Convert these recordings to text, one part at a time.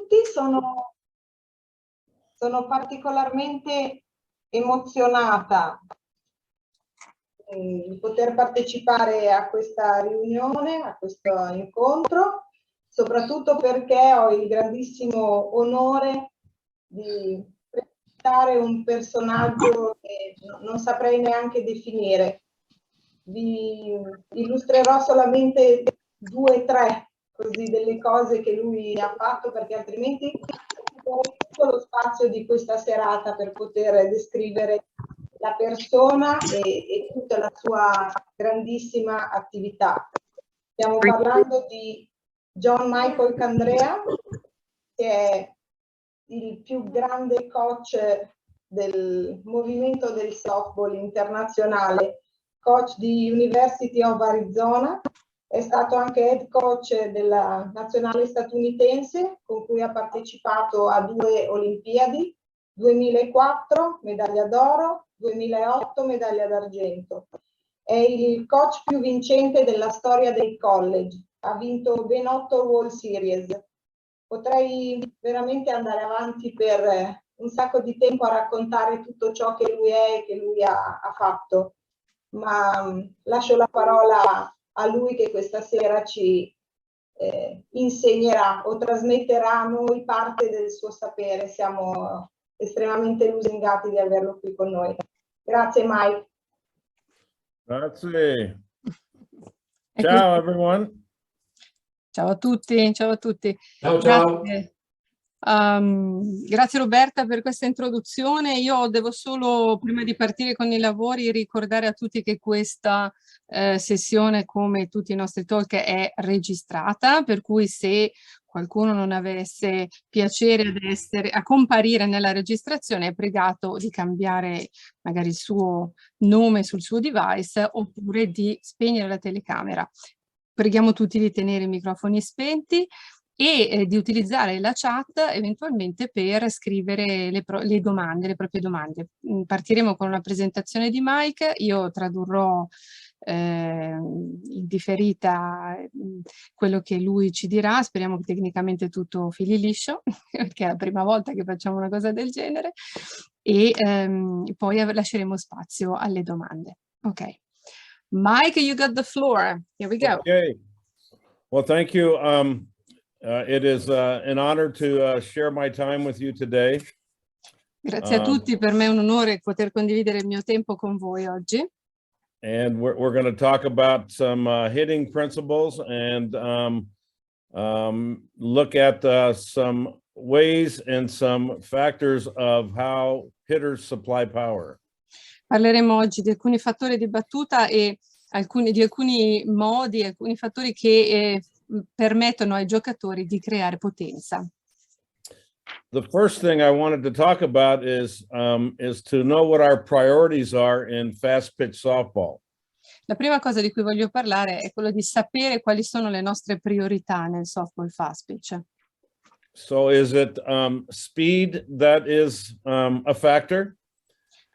tutti, sono particolarmente emozionata di poter partecipare a questa riunione, a questo incontro, soprattutto perché ho il grandissimo onore di presentare un personaggio che non saprei neanche definire. Vi illustrerò solamente 2 o 3 così delle cose che lui ha fatto, perché altrimenti occuperei tutto lo spazio di questa serata per poter descrivere la persona e tutta la sua grandissima attività. Stiamo parlando di John Michael Candrea, che è il più grande coach del movimento del softball internazionale, coach di University of Arizona, è stato anche head coach della nazionale statunitense, con cui ha partecipato a 2 Olimpiadi, 2004 medaglia d'oro, 2008 medaglia d'argento. È il coach più vincente della storia dei college, ha vinto ben 8 World Series. Potrei veramente andare avanti per un sacco di tempo a raccontare tutto ciò che lui è e che lui ha fatto, ma lascio la parola a lui, che questa sera ci insegnerà o trasmetterà a noi parte del suo sapere. Siamo estremamente lusingati di averlo qui con noi. Grazie Mike. Grazie. Ciao everyone. Ciao a tutti, ciao a tutti. Ciao, ciao. Grazie. Grazie Roberta per questa introduzione. Io devo solo, prima di partire con i lavori, ricordare a tutti che questa sessione, come tutti i nostri talk, è registrata, per cui se qualcuno non avesse piacere a comparire nella registrazione, è pregato di cambiare magari il suo nome sul suo device oppure di spegnere la telecamera. Preghiamo tutti di tenere i microfoni spenti e di utilizzare la chat eventualmente per scrivere le domande, le proprie domande. Partiremo con una presentazione di Mike, io tradurrò in differita quello che lui ci dirà, speriamo che tecnicamente tutto fili liscio, perché è la prima volta che facciamo una cosa del genere, e poi lasceremo spazio alle domande. Ok. Mike, you got the floor. Here we go. Okay. Well, thank you. It is an honor to share my time with you today. Grazie a tutti, per me è un onore poter condividere il mio tempo con voi oggi. And we're going to talk about some hitting principles and look at some ways and some factors of how hitters supply power. Parleremo oggi di alcuni fattori di battuta e di alcuni modi, alcuni fattori che permettono ai giocatori di creare potenza. The first thing I wanted to talk about is to know what our priorities are in fast pitch softball. La prima cosa di cui voglio parlare è quello di sapere quali sono le nostre priorità nel softball fast pitch. So is it speed that is a factor?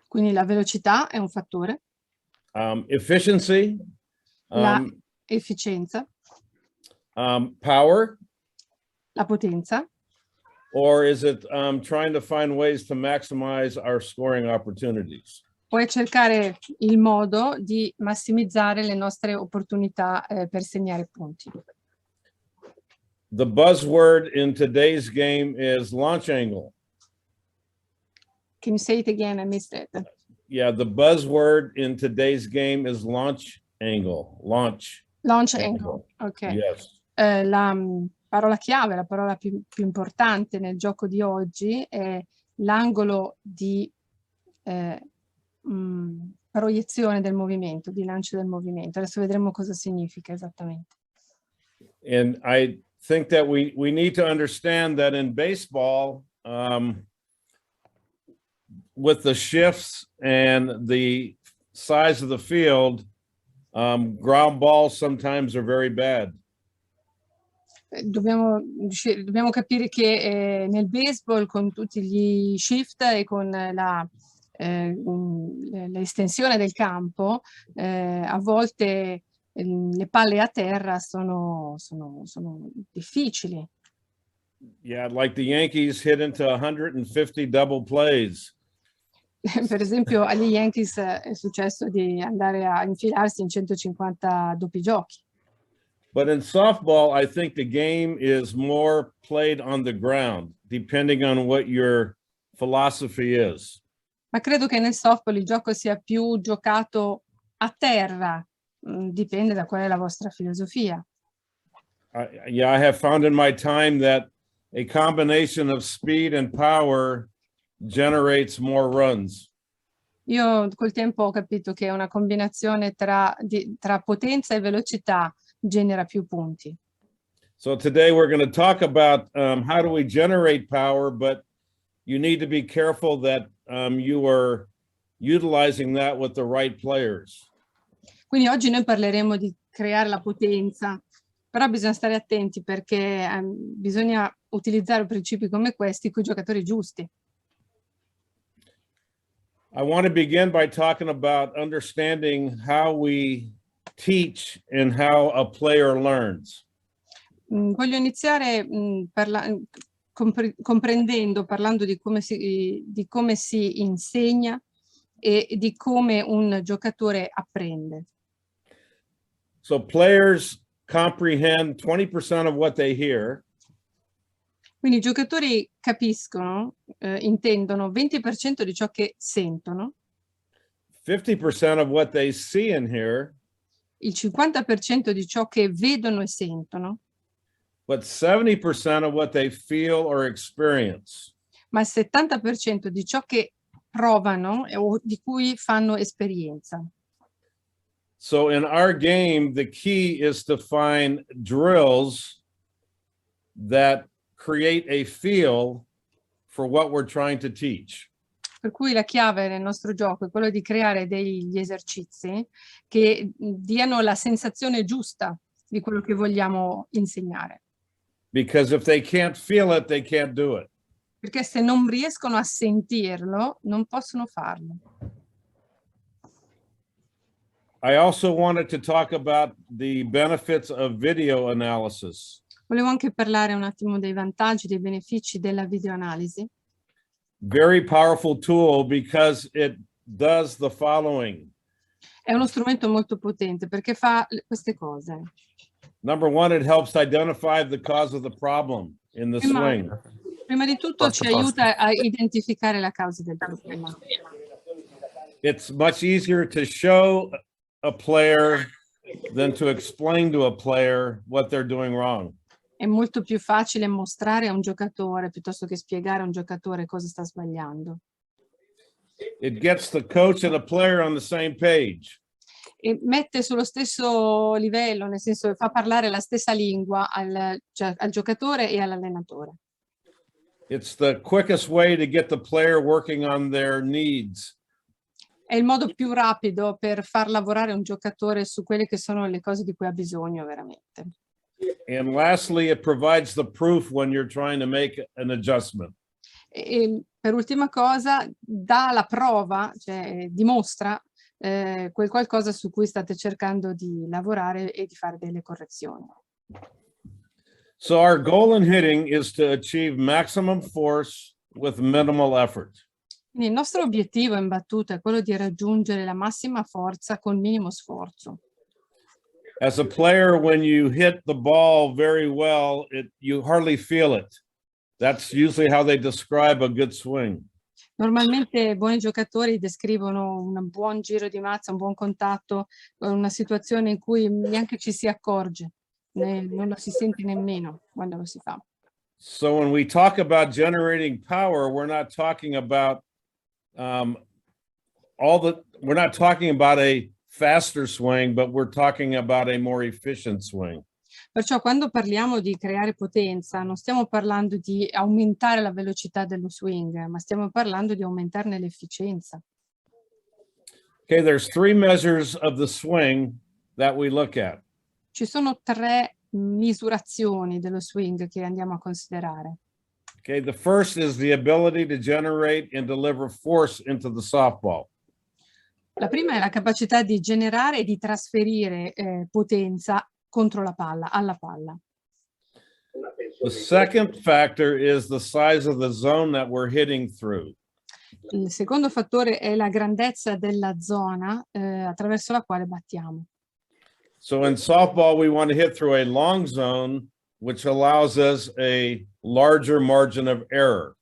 Quindi la velocità è un fattore. Efficiency? La efficienza. Power? La potenza. Or is it trying to find ways to maximize our scoring opportunities? Puoi cercare il modo di massimizzare le nostre opportunità per segnare punti. The buzzword in today's game is launch angle. Can you say it again? I missed it. Yeah, the buzzword in today's game is launch angle. Launch Angle. Ok. Yes. La parola chiave, la parola più importante nel gioco di oggi è l'angolo di proiezione del movimento, di lancio del movimento. Adesso vedremo cosa significa esattamente. And I think that we need to understand that in baseball, with the shifts and the size of the field, ground balls sometimes are very bad. Dobbiamo capire che nel baseball, con tutti gli shift e con l'estensione del campo, a volte le palle a terra sono difficili. Yeah, like the Yankees hit into 150 double plays. Per esempio agli Yankees è successo di andare a infilarsi in 150 doppi giochi. But in softball, I think the game is more played on the ground, depending on what your philosophy is. Ma credo che nel softball il gioco sia più giocato a terra, dipende da qual è la vostra filosofia. Yeah, I have found in my time that a combination of speed and power generates more runs. Io col tempo ho capito che una combinazione tra potenza e velocità genera più punti. So today we're going to talk about how do we generate power, but you need to be careful that you are utilizing that with the right players. Quindi oggi noi parleremo di creare la potenza, però bisogna stare attenti perché bisogna utilizzare principi come questi con i giocatori giusti. I want to begin by talking about understanding how we teach and how a player learns. Voglio iniziare parlando di come si insegna e di come un giocatore apprende. So players comprehend 20% of what they hear. Quindi i giocatori capiscono, intendono 20% di ciò che sentono, 50% of what they see and hear, il 50% di ciò che vedono e sentono, but 70% of what they feel or experience. ma il 70% di ciò che provano o di cui fanno esperienza. So in our game, the key is to find drills that create a feel for what we're trying to teach. Per cui la chiave nel nostro gioco è quello di creare degli esercizi che diano la sensazione giusta di quello che vogliamo insegnare. Because if they can't feel it, they can't do it. Perché se non riescono a sentirlo, non possono farlo. I also wanted to talk about the benefits of video analysis. Volevo anche parlare un attimo dei vantaggi, dei benefici della videoanalisi. Very powerful tool because it does the following. È uno strumento molto potente perché fa queste cose. Number one, it helps identify the cause of the problem in the swing. Prima di tutto ci aiuta a identificare la causa del problema. It's much easier to show a player than to explain to a player what they're doing wrong. È molto più facile mostrare a un giocatore piuttosto che spiegare a un giocatore cosa sta sbagliando. It gets the coach and the player on the same page. E mette sullo stesso livello, nel senso che fa parlare la stessa lingua al giocatore e all'allenatore. It's the quickest way to get the player working on their needs. È il modo più rapido per far lavorare un giocatore su quelle che sono le cose di cui ha bisogno veramente. And lastly, it provides the proof when you're trying to make an adjustment. E per ultima cosa, dà la prova, cioè dimostra quel qualcosa su cui state cercando di lavorare e di fare delle correzioni. So our goal in hitting is to achieve maximum force with minimal effort. Quindi il nostro obiettivo in battuta è quello di raggiungere la massima forza con minimo sforzo. As a player, when you hit the ball very well, you hardly feel it. That's usually how they describe a good swing. Normalmente buoni giocatori descrivono un buon giro di mazza, un buon contatto, una situazione in cui neanche ci si accorge, non lo si sente nemmeno quando lo si fa. So when we talk about generating power, we're not talking about we're not talking about a faster swing, but we're talking about a more efficient swing. Perciò quando parliamo di creare potenza, non stiamo parlando di aumentare la velocità dello swing, ma stiamo parlando di aumentarne l'efficienza. Okay, there's 3 measures of the swing that we look at. Ci sono 3 misurazioni dello swing che andiamo a considerare. Okay, the first is the ability to generate and deliver force into the softball. La prima è la capacità di generare e di trasferire potenza contro la palla, alla palla. The second factor is the size of the zone that we're hitting through. Il secondo fattore è la grandezza della zona attraverso la quale battiamo. So in softball, we want to hit through a long zone, which allows us a larger margin of error.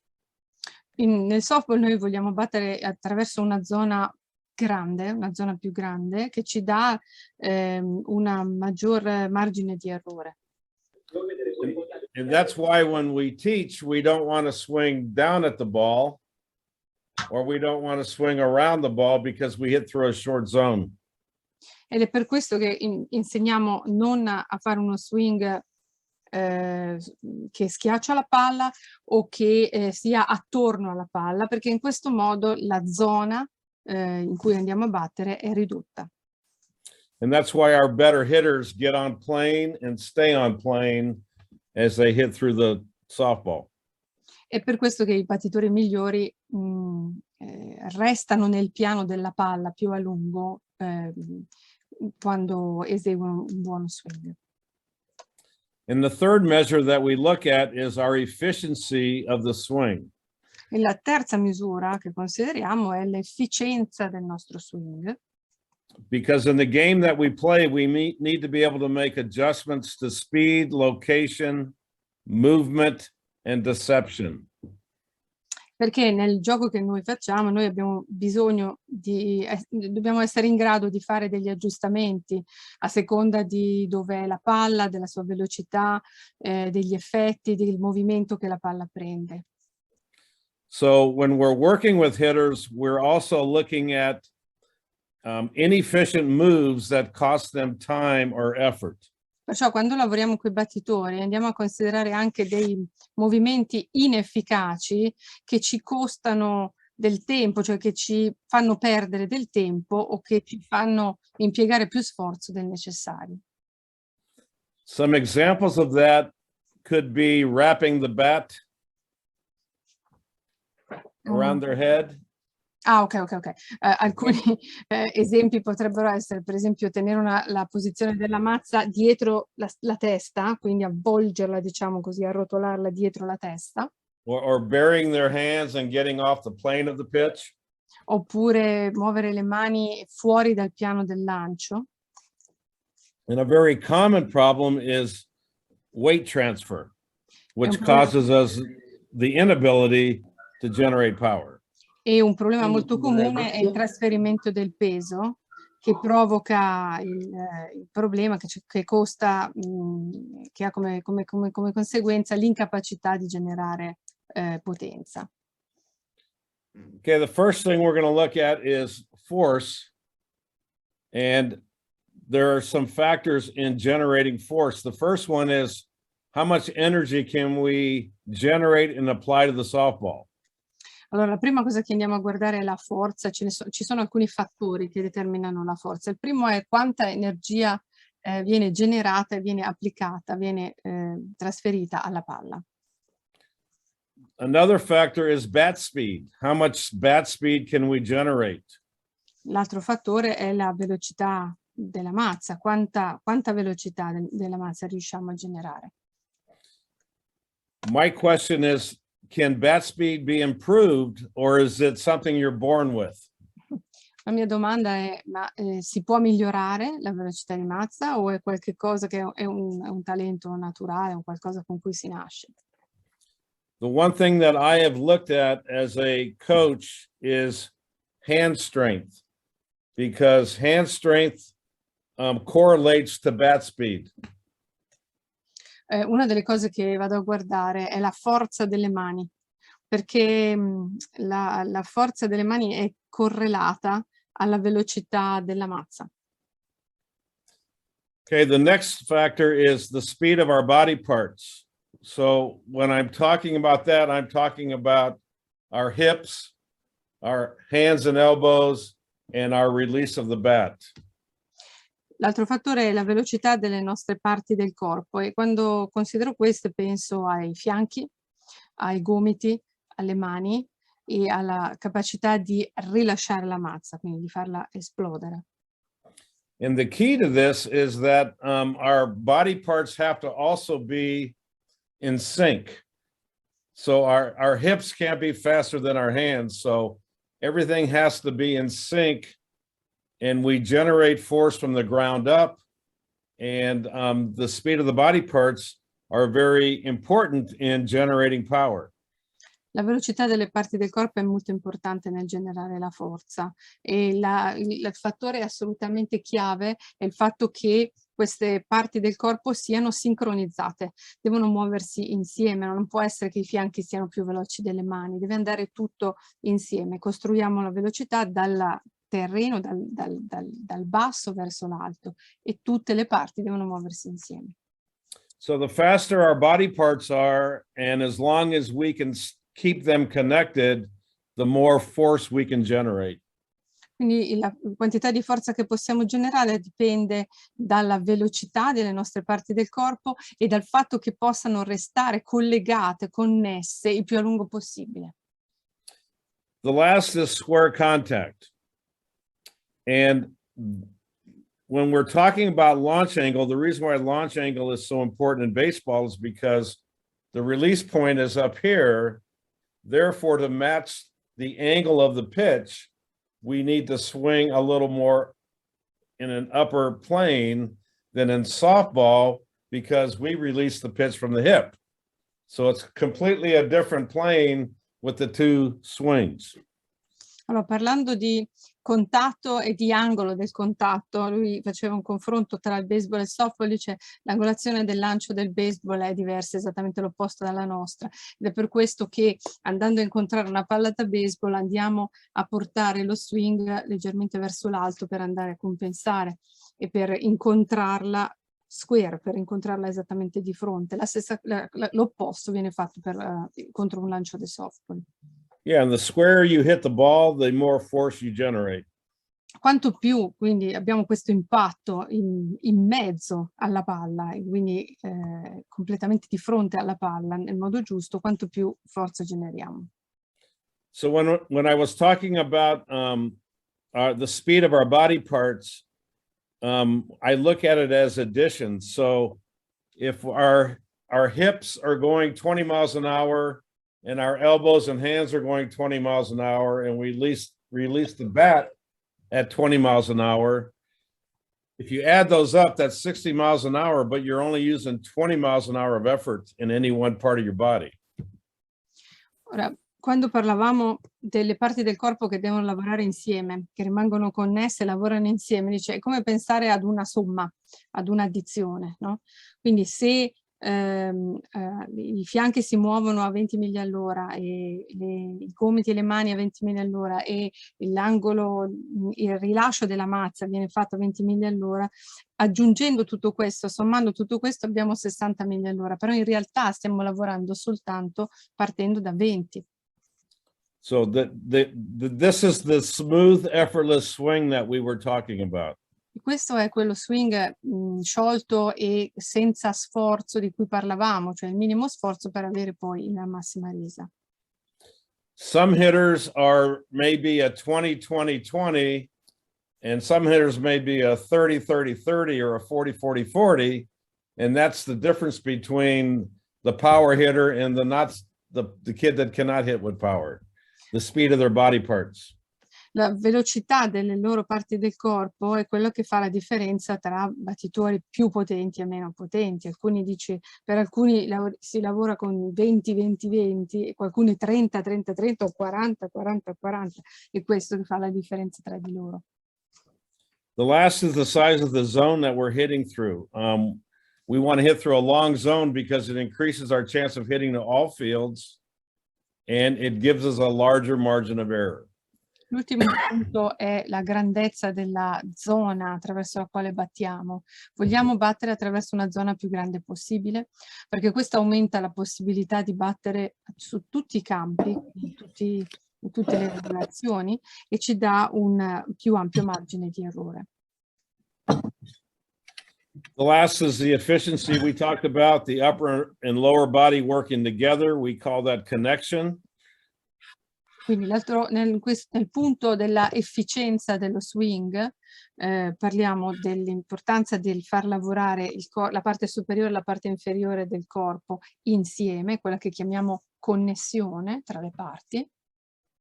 Nel softball noi vogliamo battere attraverso una zona grande, una zona più grande, che ci dà una maggior margine di errore. And that's why when we teach, we don't want to swing down at the ball, or we don't want to swing around the ball because we hit through a short zone. Ed è per questo che insegniamo non a fare uno swing che schiaccia la palla o che sia attorno alla palla, perché in questo modo la zona in cui andiamo a battere è ridotta. And that's why our better hitters get on plane and stay on plane as they hit through the softball. È per questo che i battitori migliori restano nel piano della palla più a lungo quando eseguono un buono swing. And the third measure that we look at is our efficiency of the swing. E la terza misura che consideriamo è l'efficienza del nostro swing. Because in the game that we play, we need to be able to make adjustments to speed, location, movement, and deception. Perché nel gioco che noi facciamo, noi abbiamo bisogno dobbiamo essere in grado di fare degli aggiustamenti a seconda di dove è la palla, della sua velocità, degli effetti, del movimento che la palla prende. So when we're working with hitters, we're also looking at inefficient moves that cost them time or effort. Perciò quando lavoriamo con i battitori andiamo a considerare anche dei movimenti inefficaci che ci costano del tempo, cioè che ci fanno perdere del tempo o che ci fanno impiegare più sforzo del necessario. Some examples of that could be wrapping the bat around their head. Ah, ok. Alcuni esempi potrebbero essere, per esempio, tenere la posizione della mazza dietro la testa, quindi avvolgerla, diciamo così, arrotolarla dietro la testa. Or burying their hands and getting off the plane of the pitch. Oppure muovere le mani fuori dal piano del lancio. And a very common problem is weight transfer, which causes us the inability to generate power. E un problema molto comune è il trasferimento del peso, che provoca il problema che costa, che ha come conseguenza l'incapacità di generare potenza. Okay, the first thing we're going to look at is force, and there are some factors in generating force. The first one is how much energy can we generate and apply to the softball? Allora, la prima cosa che andiamo a guardare è la forza. Ci sono alcuni fattori che determinano la forza. Il primo è quanta energia viene generata e viene applicata, viene trasferita alla palla. Another factor is bat speed. How much bat speed can we generate? L'altro fattore è la velocità della mazza. Quanta velocità della mazza riusciamo a generare? My question is, can bat speed be improved, or is it something you're born with? La mia domanda è, ma si può migliorare la velocità di mazza o è qualcosa che è un talento naturale, o qualcosa con cui si nasce? The one thing that I have looked at as a coach is hand strength, because hand strength correlates to bat speed. Una delle cose che vado a guardare è la forza delle mani, perché la forza delle mani è correlata alla velocità della mazza. Okay, the next factor is the speed of our body parts. So when I'm talking about that, I'm talking about our hips, our hands and elbows, and our release of the bat. L'altro fattore è la velocità delle nostre parti del corpo, e quando considero questo penso ai fianchi, ai gomiti, alle mani e alla capacità di rilasciare la mazza, quindi di farla esplodere. And the key to this is that our body parts have to also be in sync. So our hips can't be faster than our hands. So everything has to be in sync, and we generate force from the ground up. And the speed of the body parts are very important in generating power. La velocità delle parti del corpo è molto importante nel generare la forza, e il fattore assolutamente chiave è il fatto che queste parti del corpo siano sincronizzate, devono muoversi insieme, non può essere che i fianchi siano più veloci delle mani, deve andare tutto insieme. Costruiamo la velocità dal terreno, dal basso verso l'alto, e tutte le parti devono muoversi insieme. So the faster our body parts are, and as long as we can keep them connected, the more force we can generate. Quindi la quantità di forza che possiamo generare dipende dalla velocità delle nostre parti del corpo e dal fatto che possano restare collegate, connesse il più a lungo possibile. The last is square contact. And when we're talking about launch angle, the reason why launch angle is so important in baseball is because the release point is up here. Therefore, to match the angle of the pitch, we need to swing a little more in an upper plane than in softball, because we release the pitch from the hip. So it's completely a different plane with the two swings. Allora, parlando di contatto e di angolo del contatto, lui faceva un confronto tra il baseball e il softball, dice l'angolazione del lancio del baseball è diversa, esattamente l'opposto dalla nostra, ed è per questo che andando a incontrare una palla da baseball andiamo a portare lo swing leggermente verso l'alto per andare a compensare e per incontrarla square, per incontrarla esattamente di fronte. L'opposto viene fatto contro un lancio di softball. Yeah, and the squarer you hit the ball, the more force you generate. Quanto più quindi abbiamo questo impatto in mezzo alla palla, e quindi completamente di fronte alla palla nel modo giusto, quanto più forza generiamo. So when I was talking about the speed of our body parts, I look at it as addition. So if our hips are going 20 miles an hour, and our elbows and hands are going 20 miles an hour, and we release the bat at 20 miles an hour. If you add those up, that's 60 miles an hour, but you're only using 20 miles an hour of effort in any one part of your body. Ora, quando parlavamo delle parti del corpo che devono lavorare insieme, che rimangono connesse, lavorano insieme, dice è come pensare ad una somma, ad un'addizione, no? Quindi se i fianchi si muovono a 20 miglia all'ora e i gomiti e le mani a 20 miglia all'ora e l'angolo, il rilascio della mazza viene fatto a 20 miglia all'ora, aggiungendo tutto questo, sommando tutto questo abbiamo 60 miglia all'ora, però in realtà stiamo lavorando soltanto partendo da 20. So this is the smooth, effortless swing that we were talking about. Questo è quello swing sciolto e senza sforzo di cui parlavamo, cioè il minimo sforzo per avere poi la massima resa. Some hitters are maybe a 20-20-20, and some hitters may be a 30-30-30 or a 40-40-40, and that's the difference between the power hitter and the kid that cannot hit with power, the speed of their body parts. La velocità delle loro parti del corpo è quello che fa la differenza tra battitori più potenti e meno potenti. Per alcuni si lavora con 20-20-20 e qualcuno 30-30-30 o 40-40-40, e questo che fa la differenza tra di loro. The last is the size of the zone that we're hitting through. We want to hit through a long zone because it increases our chance of hitting to all fields, and it gives us a larger margin of error. L'ultimo punto è la grandezza della zona attraverso la quale battiamo. Vogliamo battere attraverso una zona più grande possibile, perché questo aumenta la possibilità di battere su tutti i campi, in tutte le regolazioni, e ci dà un più ampio margine di errore. The last is the efficiency. We talked about the upper and lower body working together. We call that connection. Quindi nel punto della efficienza dello swing parliamo dell'importanza del far lavorare la parte superiore e la parte inferiore del corpo insieme, quella che chiamiamo connessione tra le parti.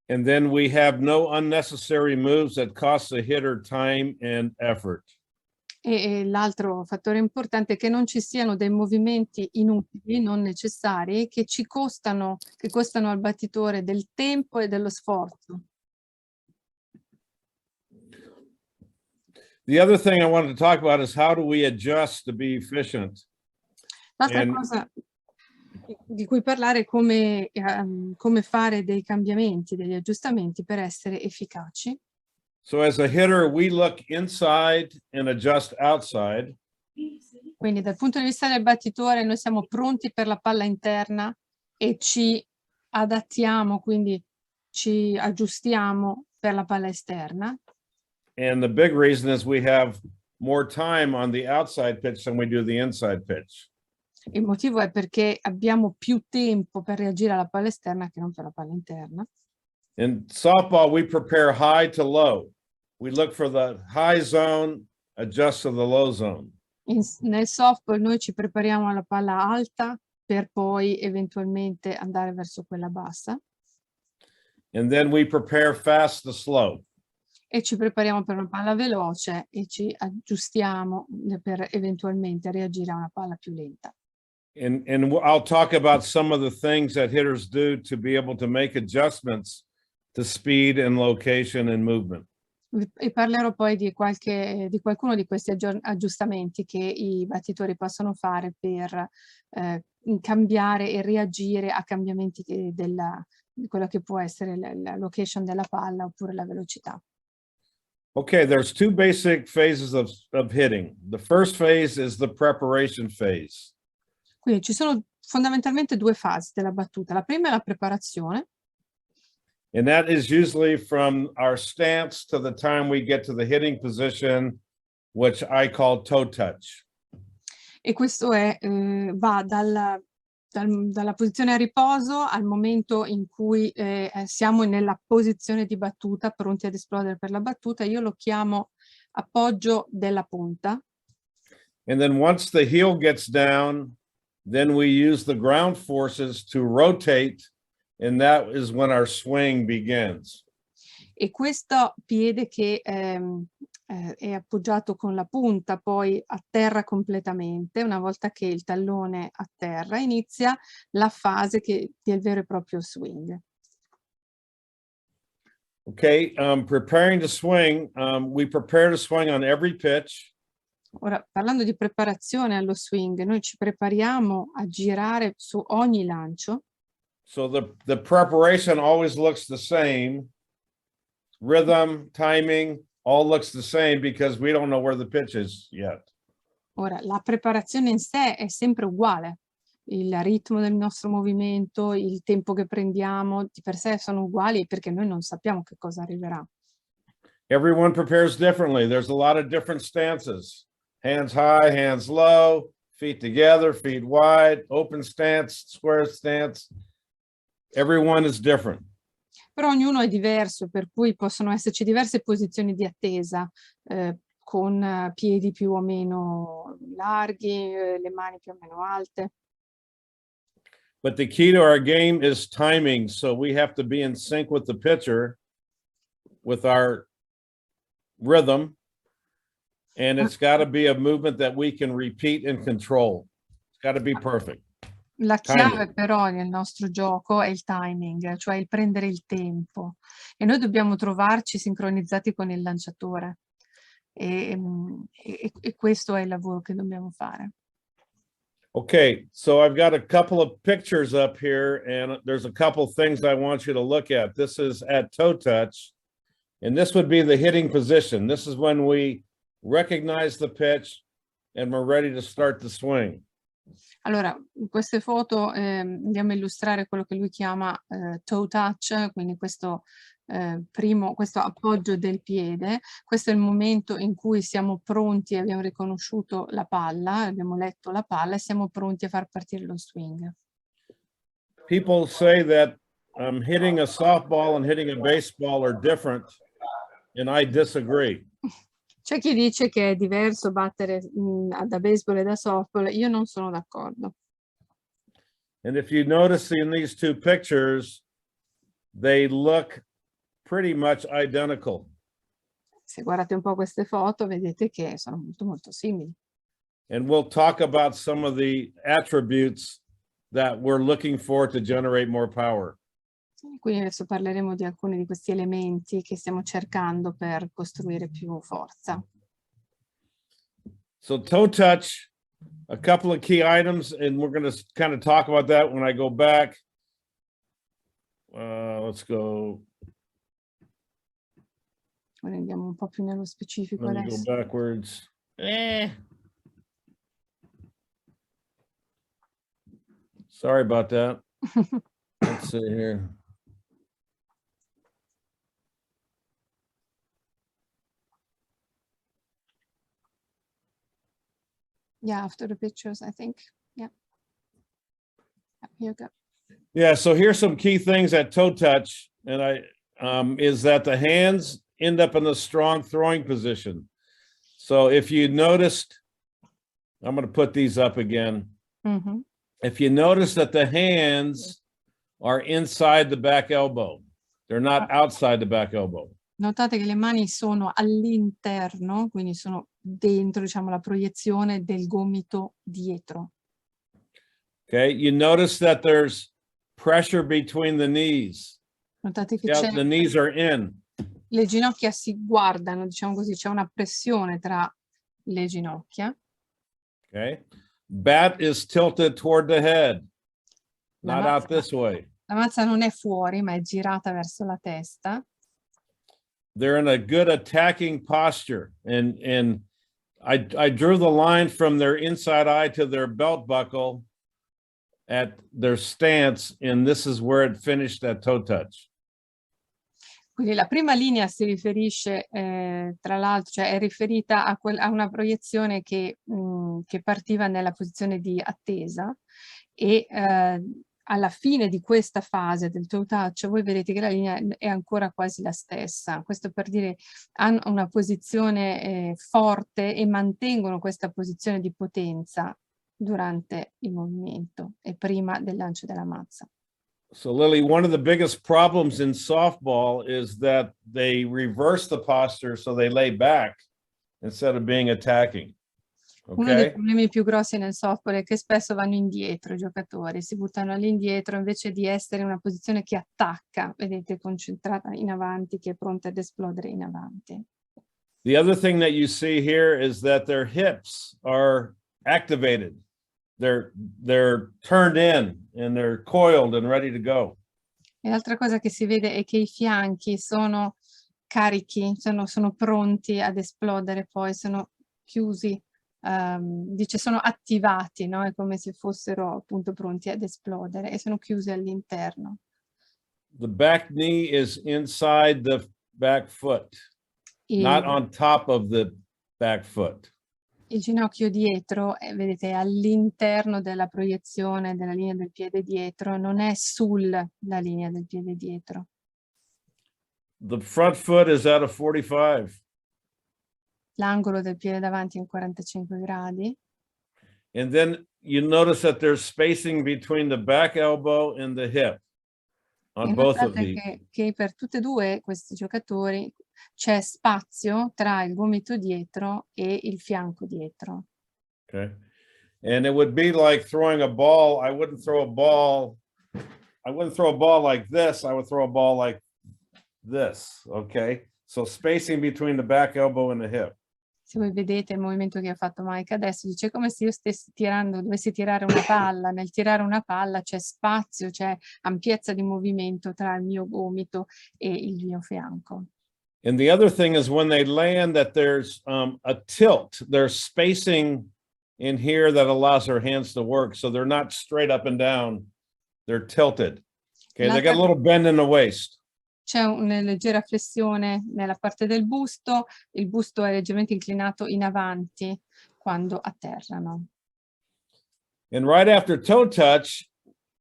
And then we have no unnecessary moves that cost the hitter time and effort. E l'altro fattore importante è che non ci siano dei movimenti inutili, non necessari, che costano al battitore del tempo e dello sforzo. The other thing I wanted to talk about is how do we adjust to be efficient? L'altra cosa di cui parlare è come fare dei cambiamenti, degli aggiustamenti per essere efficaci. So as a hitter, we look inside and adjust outside. Quindi dal punto di vista del battitore noi siamo pronti per la palla interna e ci adattiamo, quindi ci aggiustiamo per la palla esterna. And the big reason is we have more time on the outside pitch than we do the inside pitch. Il motivo è perché abbiamo più tempo per reagire alla palla esterna che non per la palla interna. In softball, we prepare high to low. We look for the high zone, adjust to the low zone. Nel softball noi ci prepariamo alla palla alta per poi eventualmente andare verso quella bassa. And then we prepare fast to slow. E ci prepariamo per una palla veloce e ci aggiustiamo per eventualmente reagire a una palla più lenta. And I'll talk about some of the things that hitters do to be able to make adjustments to speed and location and movement. E parlerò poi di qualcuno di questi aggiustamenti che i battitori possono fare per cambiare e reagire a cambiamenti di quello che può essere la location della palla oppure la velocità. Okay, there's two basic phases of hitting. The first phase is the preparation phase. Quindi ci sono fondamentalmente due fasi della battuta. La prima è la preparazione. And that is usually from our stance to the time we get to the hitting position, which I call toe touch. E questo va dalla posizione a riposo al momento in cui siamo nella posizione di battuta, pronti ad esplodere per la battuta. Io lo chiamo appoggio della punta. And then once the heel gets down, then we use the ground forces to rotate, and that is when our swing begins. E questo piede che è appoggiato con la punta poi atterra completamente. Una volta che il tallone atterra, inizia la fase del vero e proprio swing. Okay, preparing to swing, we prepare to swing on every pitch. Ora, parlando di preparazione allo swing, noi ci prepariamo a girare su ogni lancio. So the preparation always looks the same. Rhythm, timing, all looks the same because we don't know where the pitch is yet. Ora, la preparazione in sé è sempre uguale. Il ritmo del nostro movimento, il tempo che prendiamo, di per sé sono uguali perché noi non sappiamo che cosa arriverà. Everyone prepares differently. There's a lot of different stances. Hands high, hands low, feet together, feet wide, open stance, square stance. Everyone is different. Però ognuno è diverso, per cui possono esserci diverse posizioni di attesa, con piedi più o meno larghi, le mani più o meno alte. But the key to our game is timing. So we have to be in sync with the pitcher, with our rhythm. And it's got to be a movement that we can repeat and control. It's got to be perfect. La chiave però nel nostro gioco è il timing, cioè il prendere il tempo. E noi dobbiamo trovarci sincronizzati con il lanciatore. E questo è il lavoro che dobbiamo fare. Okay, so I've got a couple of pictures up here, and there's a couple things I want you to look at. This is at toe touch, and this would be the hitting position. This is when we recognize the pitch and we're ready to start the swing. Allora, in queste foto andiamo a illustrare quello che lui chiama toe touch, quindi questo appoggio del piede. Questo è il momento in cui siamo pronti, abbiamo riconosciuto la palla, abbiamo letto la palla e siamo pronti a far partire lo swing. People say that hitting a softball and hitting a baseball are different, and I disagree. C'è chi dice che è diverso battere da baseball e da softball, io non sono d'accordo. And if you notice in these two pictures, they look pretty much identical. Se guardate un po' queste foto, vedete che sono molto simili. And we'll talk about some of the attributes that we're looking for to generate more power. Quindi adesso parleremo di alcuni di questi elementi che stiamo cercando per costruire più forza. So toe touch, a couple of key items, and we're going to kind of talk about that when I go back. Let's go. Ora andiamo un po' più nello specifico Let me adesso. go backwards. Sorry about that. Let's see here. Yeah, after the pictures, I think. Yeah. Here you go. Yeah, so here's some key things at toe touch, and is that the hands end up in a strong throwing position. So if you noticed, I'm going to put these up again. Mm-hmm. If you notice that the hands are inside the back elbow, they're not outside the back elbow. Notate che le mani sono all'interno, quindi sono dentro, diciamo, la proiezione del gomito dietro. Okay, you notice that there's pressure between the knees. Notate che Yeah, the knees are in. le ginocchia si guardano, diciamo così, c'è una pressione tra le ginocchia. Okay, bat is tilted toward the head, not out this way. La mazza non è fuori, ma è girata verso la testa. They're in a good attacking posture, and I drew the line from their inside eye to their belt buckle at their stance, and this is where it finished at toe touch. Quindi la prima linea si riferisce, tra l'altro, cioè è riferita a una proiezione che partiva nella posizione di attesa e alla fine di questa fase del toe touch voi vedete che la linea è ancora quasi la stessa. Questo per dire hanno una posizione forte e mantengono questa posizione di potenza durante il movimento e prima del lancio della mazza. So Lily, one of the biggest problems in softball is that they reverse the posture so they lay back instead of being attacking. Uno dei Okay? problemi più grossi nel softball è che spesso vanno indietro i giocatori, si buttano all'indietro invece di essere in una posizione che attacca, vedete, concentrata in avanti, che è pronta ad esplodere in avanti. The other thing that you see here is that their hips are activated. They're turned in and they're coiled and ready to go. E l'altra cosa che si vede è che i fianchi sono carichi, sono pronti ad esplodere, poi sono chiusi, dice sono attivati, no? È come se fossero appunto pronti ad esplodere e sono chiusi all'interno. The back knee is inside the back foot, not on top of the back foot. Il ginocchio dietro, vedete, è all'interno della proiezione della linea del piede dietro, non è sulla linea del piede dietro. The front foot is at a 45. L'angolo del piede davanti è in 45 gradi. And then you notice that there's spacing between the back elbow and the hip on both of these. Che per tutti e due questi giocatori c'è spazio tra il gomito dietro e il fianco dietro. Okay. And it would be like throwing a ball. I wouldn't throw a ball like this. I would throw a ball like this. Okay. So spacing between the back elbow and the hip. Se voi vedete il movimento che ha fatto Mike adesso, dice come se io stessi tirando, dovessi tirare una palla. Nel tirare una palla c'è spazio, c'è ampiezza di movimento tra il mio gomito e il mio fianco. And the other thing is when they land that there's a tilt. There's spacing in here that allows their hands to work. So they're not straight up and down. They're tilted. Okay, they got a little bend in the waist. C'è una leggera flessione nella parte del busto, il busto è leggermente inclinato in avanti quando atterrano. And right after toe touch,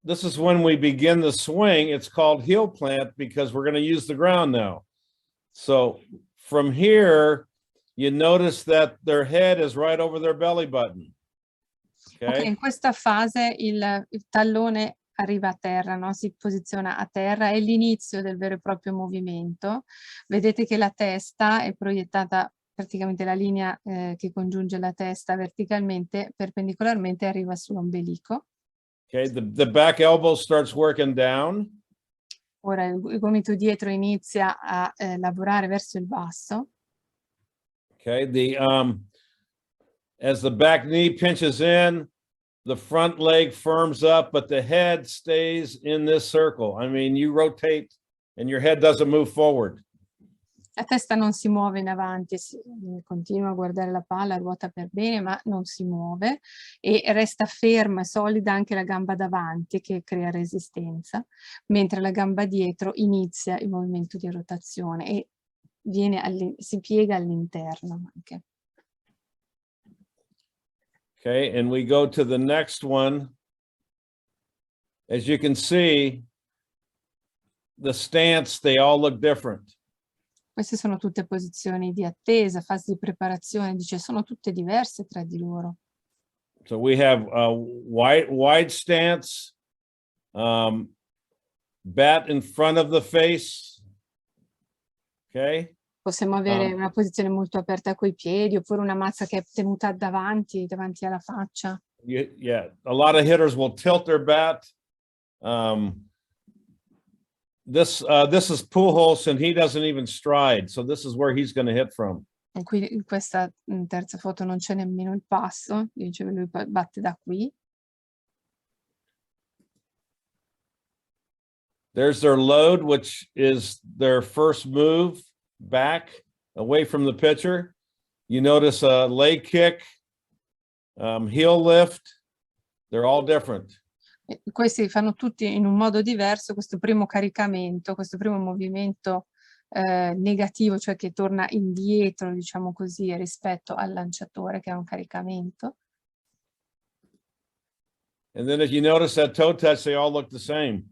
this is when we begin the swing. It's called heel plant because we're going to use the ground now. So from here, you notice that their head is right over their belly button. Ok, in questa fase il tallone arriva a terra, no? Si posiziona a terra, è l'inizio del vero e proprio movimento. Vedete che la testa è proiettata, praticamente la linea che congiunge la testa verticalmente, perpendicolarmente, arriva sull'ombelico. Okay, the back elbow starts working down. Ora il gomito dietro inizia a lavorare verso il basso. Okay, as the back knee pinches in, the front leg firms up, but the head stays in this circle. I mean, you rotate and your head doesn't move forward. La testa non si muove in avanti, continua a guardare la palla, ruota per bene, ma non si muove e resta ferma e solida anche la gamba davanti che crea resistenza, mentre la gamba dietro inizia il movimento di rotazione e si piega all'interno anche. Okay, and we go to the next one. As you can see, the stance, they all look different. Queste sono tutte posizioni di attesa, fasi di preparazione, dice, sono tutte diverse tra di loro. So we have a wide stance, bat in front of the face, okay? Possiamo avere una posizione molto aperta coi piedi, oppure una mazza che è tenuta davanti alla faccia. Yeah, a lot of hitters will tilt their bat. This is Pujols, and he doesn't even stride, so this is where he's going to hit from. E qui in questa terza foto non c'è nemmeno il passo, dice lui batte da qui. There's their load, which is their first move back away from the pitcher. You notice a leg kick, heel lift. They're all different. Questi fanno tutti in un modo diverso questo primo caricamento, questo primo movimento negativo, cioè che torna indietro, diciamo così, rispetto al lanciatore che ha un caricamento. And then if you notice that toe touch, they all look the same.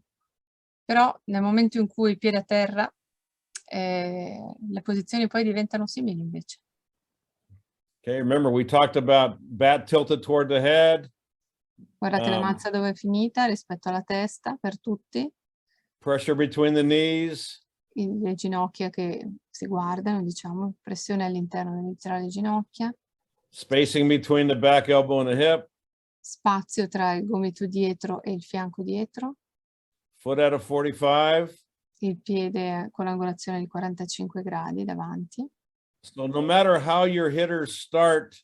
Però nel momento in cui il piede a terra, le posizioni poi diventano simili invece. Okay, remember we talked about bat tilted toward the head. Guardate la mazza dove è finita rispetto alla testa per tutti. Pressure between the knees. Le ginocchia che si guardano, diciamo, pressione all'interno tra le ginocchia. Spacing between the back elbow and the hip. Spazio tra il gomito dietro e il fianco dietro. Foot at a 45. Il piede con l'angolazione di 45 gradi davanti. So no matter how your hitters start,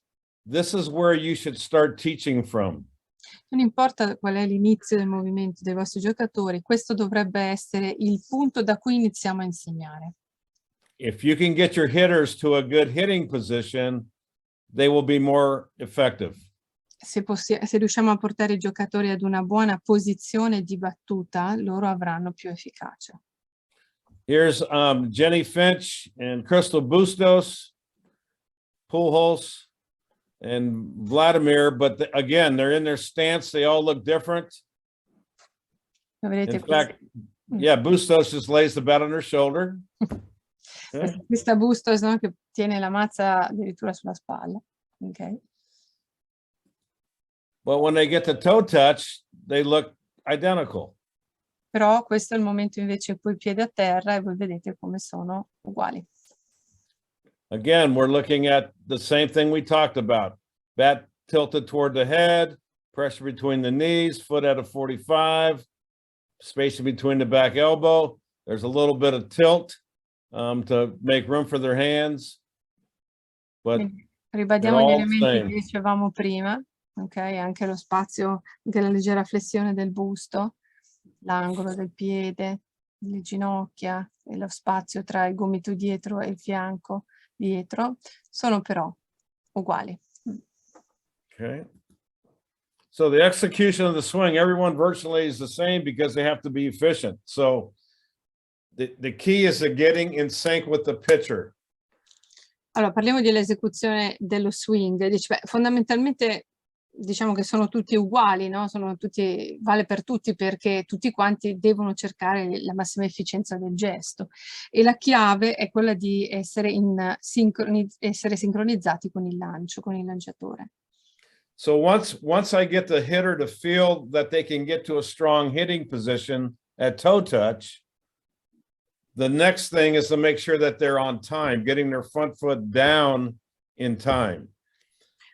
this is where you should start teaching from. Non importa qual è l'inizio del movimento dei vostri giocatori, questo dovrebbe essere il punto da cui iniziamo a insegnare. If you can get your hitters to a good hitting position, they will be more effective. Se riusciamo a portare i giocatori ad una buona posizione di battuta, loro avranno più efficacia. Here's Jenny Finch and Crystal Bustos, Pujols, and Vladimir, but again, they're in their stance. They all look different. In fact, yeah, Bustos just lays the bat on her shoulder. Questa Bustos, no, che tiene la mazza addirittura sulla spalla. Okay. But when they get the toe touch, they look identical. Però questo è il momento invece in cui il piede a terra e voi vedete come sono uguali. Again, we're looking at the same thing we talked about. Bat tilted toward the head, pressure between the knees, foot at a 45, spacing between the back elbow. There's a little bit of tilt to make room for their hands. But ribadiamo gli elementi che dicevamo prima, ok? Anche lo spazio, anche la leggera flessione del busto, l'angolo del piede, le ginocchia e lo spazio tra il gomito dietro e il fianco dietro sono però uguali. Okay. So the execution of the swing, everyone virtually is the same because they have to be efficient. So the key is getting in sync with the pitcher. Allora, parliamo dell'esecuzione dello swing. Dice, beh, fondamentalmente diciamo che sono tutti uguali, no? Vale per tutti, perché tutti quanti devono cercare la massima efficienza del gesto, e la chiave è quella di essere sincronizzati con il lancio, con il lanciatore. So once I get the hitter to feel that they can get to a strong hitting position at toe touch, the next thing is to make sure that they're on time, getting their front foot down in time.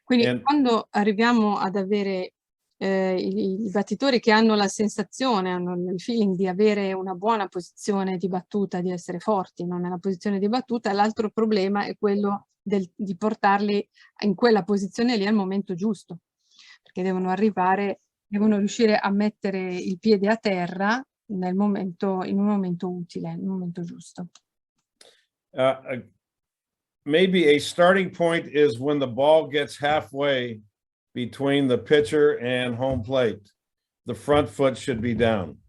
Quindi quando arriviamo ad avere i battitori che hanno la sensazione, hanno il feeling di avere una buona posizione di battuta, di essere forti, non nella posizione di battuta, l'altro problema è quello di portarli in quella posizione lì al momento giusto, perché devono riuscire a mettere il piede a terra in un momento utile, in un momento giusto. Maybe a starting point is when the ball gets halfway between the pitcher and home plate. The front foot should be down.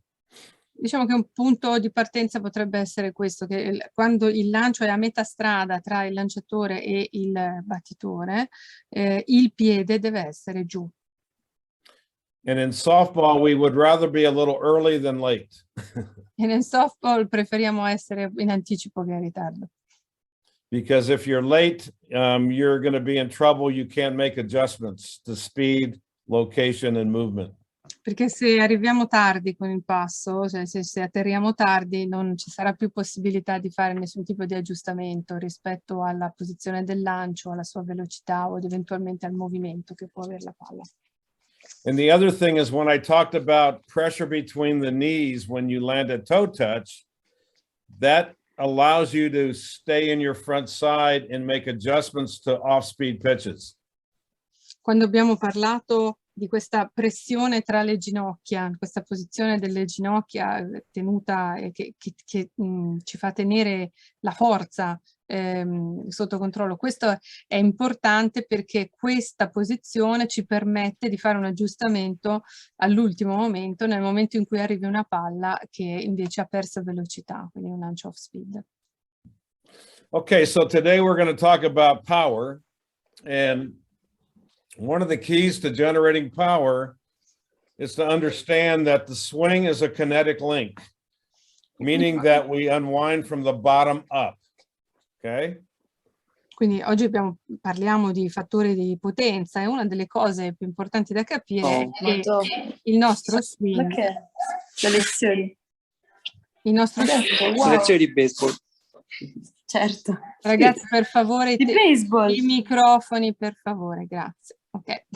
Diciamo che un punto di partenza potrebbe essere questo, che quando il lancio è a metà strada tra il lanciatore e il battitore, il piede deve essere giù. And in softball, we would rather be a little early than late. E nel softball preferiamo essere in anticipo che in ritardo. Because if you're late, you're going to be in trouble. You can't make adjustments to speed, location, and movement. Perché se arriviamo tardi con il passo, cioè se atterriamo tardi, non ci sarà più possibilità di fare nessun tipo di aggiustamento rispetto alla posizione del lancio, alla sua velocità o eventualmente al movimento che può avere la palla. And the other thing is, when I talked about pressure between the knees when you land at toe touch, that allows you to stay in your front side and make adjustments to off-speed pitches. Quando abbiamo parlato di questa pressione tra le ginocchia, questa posizione delle ginocchia tenuta che ci fa tenere la forza sotto controllo. Questo è importante perché questa posizione ci permette di fare un aggiustamento all'ultimo momento, nel momento in cui arrivi una palla che invece ha perso velocità, quindi un lancio off speed. Okay, so today we're going to talk about power, and one of the keys to generating power is to understand that the swing is a kinetic link, meaning that we unwind from the bottom up. Okay? Quindi oggi parliamo di fattori di potenza, e una delle cose più importanti da capire è che il nostro swing... Perché? Le lezioni. Il nostro swing... Wow. Lezioni di baseball. Certo. Ragazzi, per favore, Di baseball. i microfoni, per favore, grazie. Ok.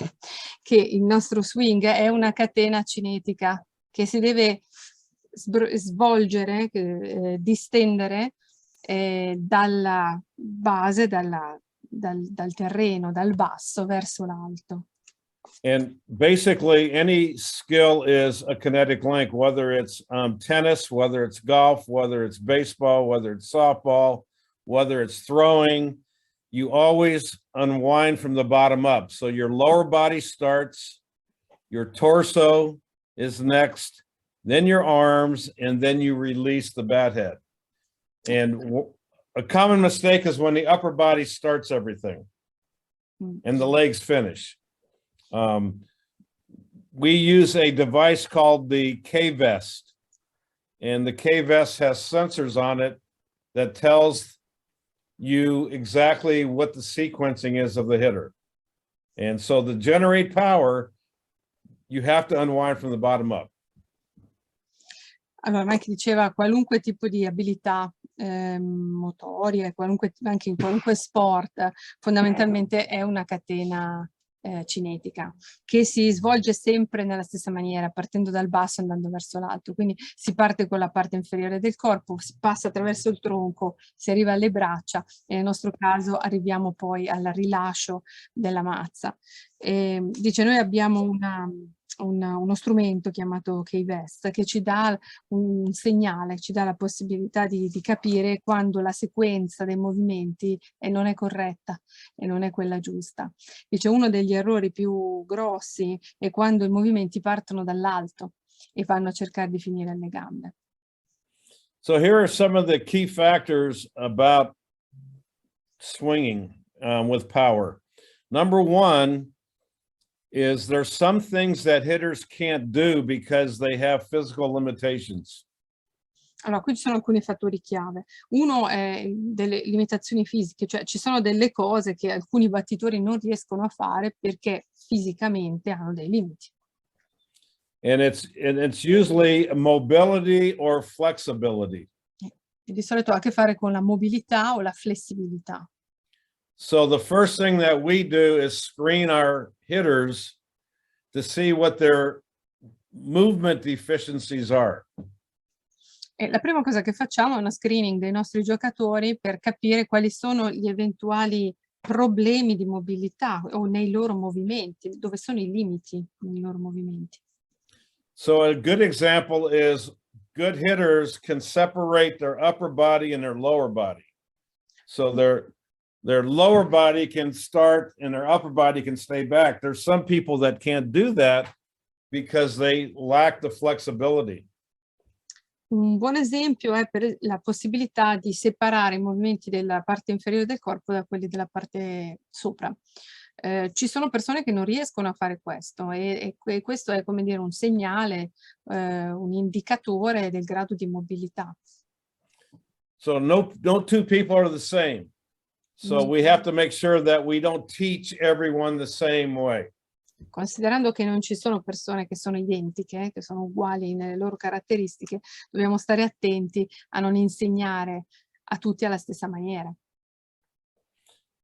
Che il nostro swing è una catena cinetica che si deve svolgere, distendere dalla base, dal terreno, dal basso verso l'alto. And basically, any skill is a kinetic link, whether it's tennis, whether it's golf, whether it's baseball, whether it's softball, whether it's throwing. You always unwind from the bottom up. So your lower body starts, your torso is next, then your arms, and then you release the bat head. And a common mistake is when the upper body starts everything and the legs finish. We use a device called the K-Vest, and the K-Vest has sensors on it that tells you exactly what the sequencing is of the hitter. And so to generate power, you have to unwind from the bottom up. Allora, Mike diceva qualunque tipo di abilità motorie, anche in qualunque sport, fondamentalmente è una catena cinetica che si svolge sempre nella stessa maniera, partendo dal basso e andando verso l'alto. Quindi si parte con la parte inferiore del corpo, si passa attraverso il tronco, si arriva alle braccia e nel nostro caso arriviamo poi al rilascio della mazza. Dice, noi abbiamo uno strumento chiamato K-Vest che ci dà un segnale, ci dà la possibilità di capire quando la sequenza dei movimenti non è corretta e non è quella giusta. Dice, uno degli errori più grossi è quando i movimenti partono dall'alto e vanno a cercare di finire alle gambe. So here are some of the key factors about swinging with power. Number one, is there's some things that hitters can't do because they have physical limitations. Allora, qui ci sono alcuni fattori chiave. Uno è delle limitazioni fisiche, cioè ci sono delle cose che alcuni battitori non riescono a fare perché fisicamente hanno dei limiti. And it's usually mobility or flexibility. E di solito ha a che fare con la mobilità o la flessibilità. So the first thing that we do is screen our hitters to see what their movement deficiencies are. E la prima cosa che facciamo è uno screening dei nostri giocatori per capire quali sono gli eventuali problemi di mobilità o nei loro movimenti, dove sono i limiti nei loro movimenti. So a good example is good hitters can separate their upper body and their lower body. So their lower body can start and their upper body can stay back. There's some people that can't do that because they lack the flexibility. Un buon esempio è per la possibilità di separare i movimenti della parte inferiore del corpo da quelli della parte sopra. Ci sono persone che non riescono a fare questo e questo è, come dire, un segnale, un indicatore del grado di mobilità. So no two people are the same. So we have to make sure that we don't teach everyone the same way. Considerando che non ci sono persone che sono identiche, che sono uguali nelle loro caratteristiche, dobbiamo stare attenti a non insegnare a tutti alla stessa maniera.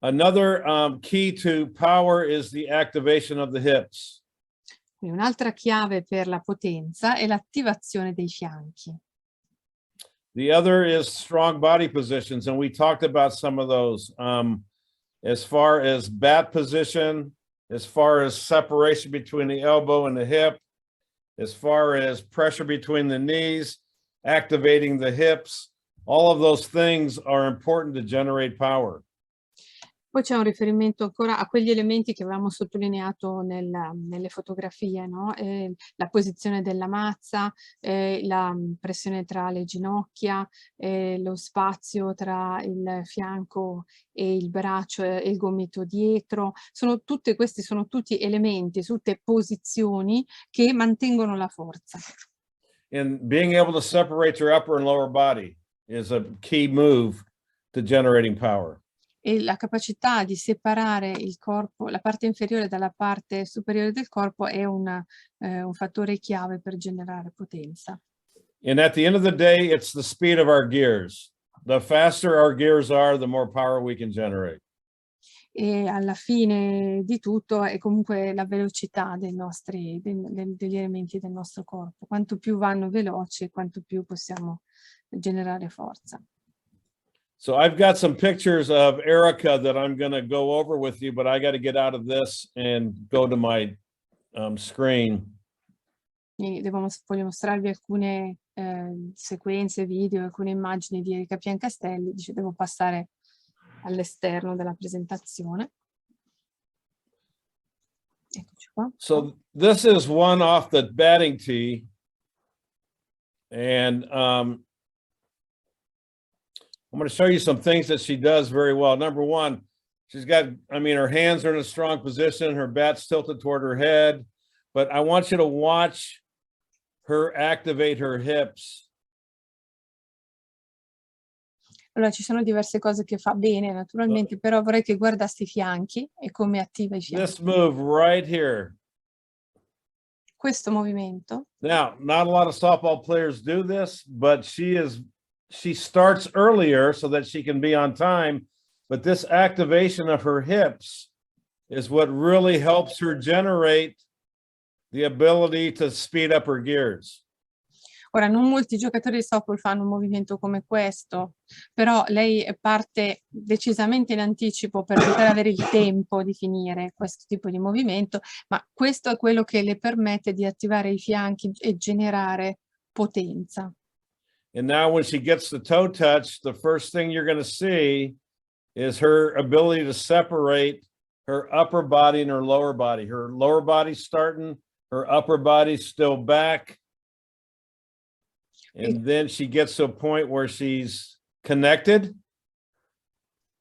Another key to power is the activation of the hips. Quindi un'altra chiave per la potenza è l'attivazione dei fianchi. The other is strong body positions, and we talked about some of those as far as bat position, as far as separation between the elbow and the hip, as far as pressure between the knees, activating the hips. All of those things are important to generate power. Poi c'è un riferimento ancora a quegli elementi che avevamo sottolineato nelle fotografie, no? La posizione della mazza, la pressione tra le ginocchia, lo spazio tra il fianco e il braccio e il gomito dietro. Questi sono tutti elementi, tutte posizioni che mantengono la forza. And being able to separate your upper and lower body is a key move to generating power. E la capacità di separare il corpo, la parte inferiore dalla parte superiore del corpo è un fattore chiave per generare potenza. And at the end of the day, it's the speed of our gears. The faster our gears are, the more power we can generate. E alla fine di tutto è comunque la velocità degli elementi del nostro corpo. Quanto più vanno veloci, quanto più possiamo generare forza. So I've got some pictures of Erica that I'm going to go over with you, but I got to get out of this and go to my screen. Voglio mostrarvi alcune sequenze video, alcune immagini di Erika Piancastelli. Devo passare all'esterno della presentazione. Eccoci qua. So this is one off the batting tee. And I'm going to show you some things that she does very well. Number one, she's got, her hands are in a strong position. Her bat's tilted toward her head. But I want you to watch her activate her hips. Allora, ci sono diverse cose che fa bene, naturalmente, però vorrei che guardassi i fianchi e come attiva i fianchi. This move right here. Questo movimento. Now, not a lot of softball players do this, but she starts earlier so that she can be on time, but this activation of her hips is what really helps her generate the ability to speed up her gears. Ora, non molti giocatori di softball fanno un movimento come questo, però lei parte decisamente in anticipo per poter avere il tempo di finire questo tipo di movimento, ma questo è quello che le permette di attivare i fianchi e generare potenza. And now when she gets the toe touch, the first thing you're going to see is her ability to separate her upper body and her lower body. Her lower body starting, her upper body still back. And then she gets to a point where she's connected.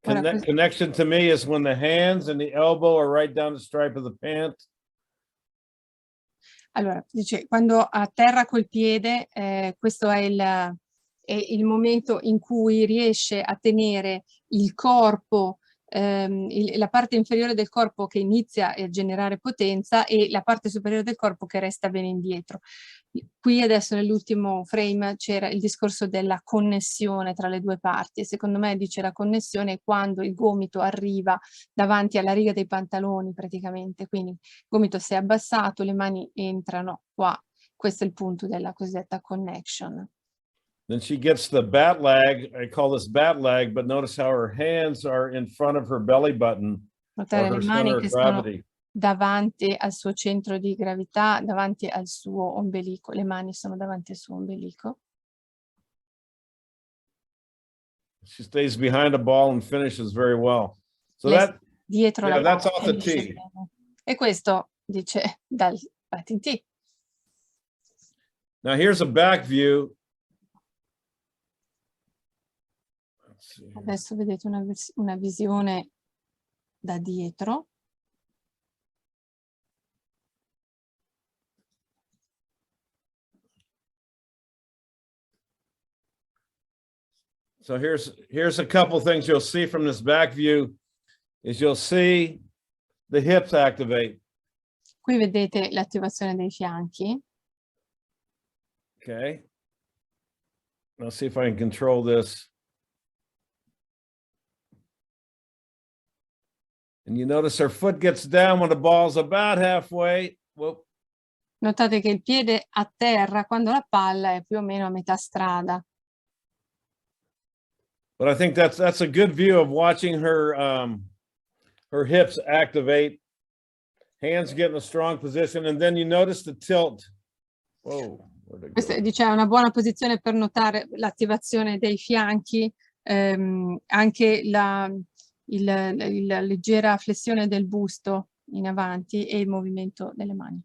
Connection to me is when the hands and the elbow are right down the stripe of the pant. Allora, dice, quando atterra col piede, questo è il momento in cui riesce a tenere il corpo, la parte inferiore del corpo che inizia a generare potenza e la parte superiore del corpo che resta bene indietro. Qui adesso nell'ultimo frame c'era il discorso della connessione tra le due parti e secondo me dice la connessione è quando il gomito arriva davanti alla riga dei pantaloni praticamente, quindi il gomito si è abbassato, le mani entrano qua, questo è il punto della cosiddetta connection. Then she gets the bat leg. I call this bat leg, but notice how her hands are in front of her belly button or Notare her le mani center che of sono gravity. davanti al suo centro di gravità, davanti al suo ombelico, le mani sono davanti al suo ombelico. She stays behind the ball and finishes very well. So Le that, dietro yeah, la that's palla off the finisce tee. bene. E questo dice dal batting tee. Now here's a back view. Let's see here. Adesso vedete una visione da dietro. So here's a couple things you'll see from this back view is you'll see the hips activate. Qui vedete l'attivazione dei fianchi. Okay. Let's see if I can control this. And you notice her foot gets down when the ball's about halfway. Whoop. Notate che il piede atterra quando la palla è più o meno a metà strada. But I think that's a good view of watching her her hips activate, hands get in a strong position, and then you notice the tilt. Whoa, where'd it go? Questa diciamo, è una buona posizione per notare l'attivazione dei fianchi, anche la leggera flessione del busto in avanti e il movimento delle mani.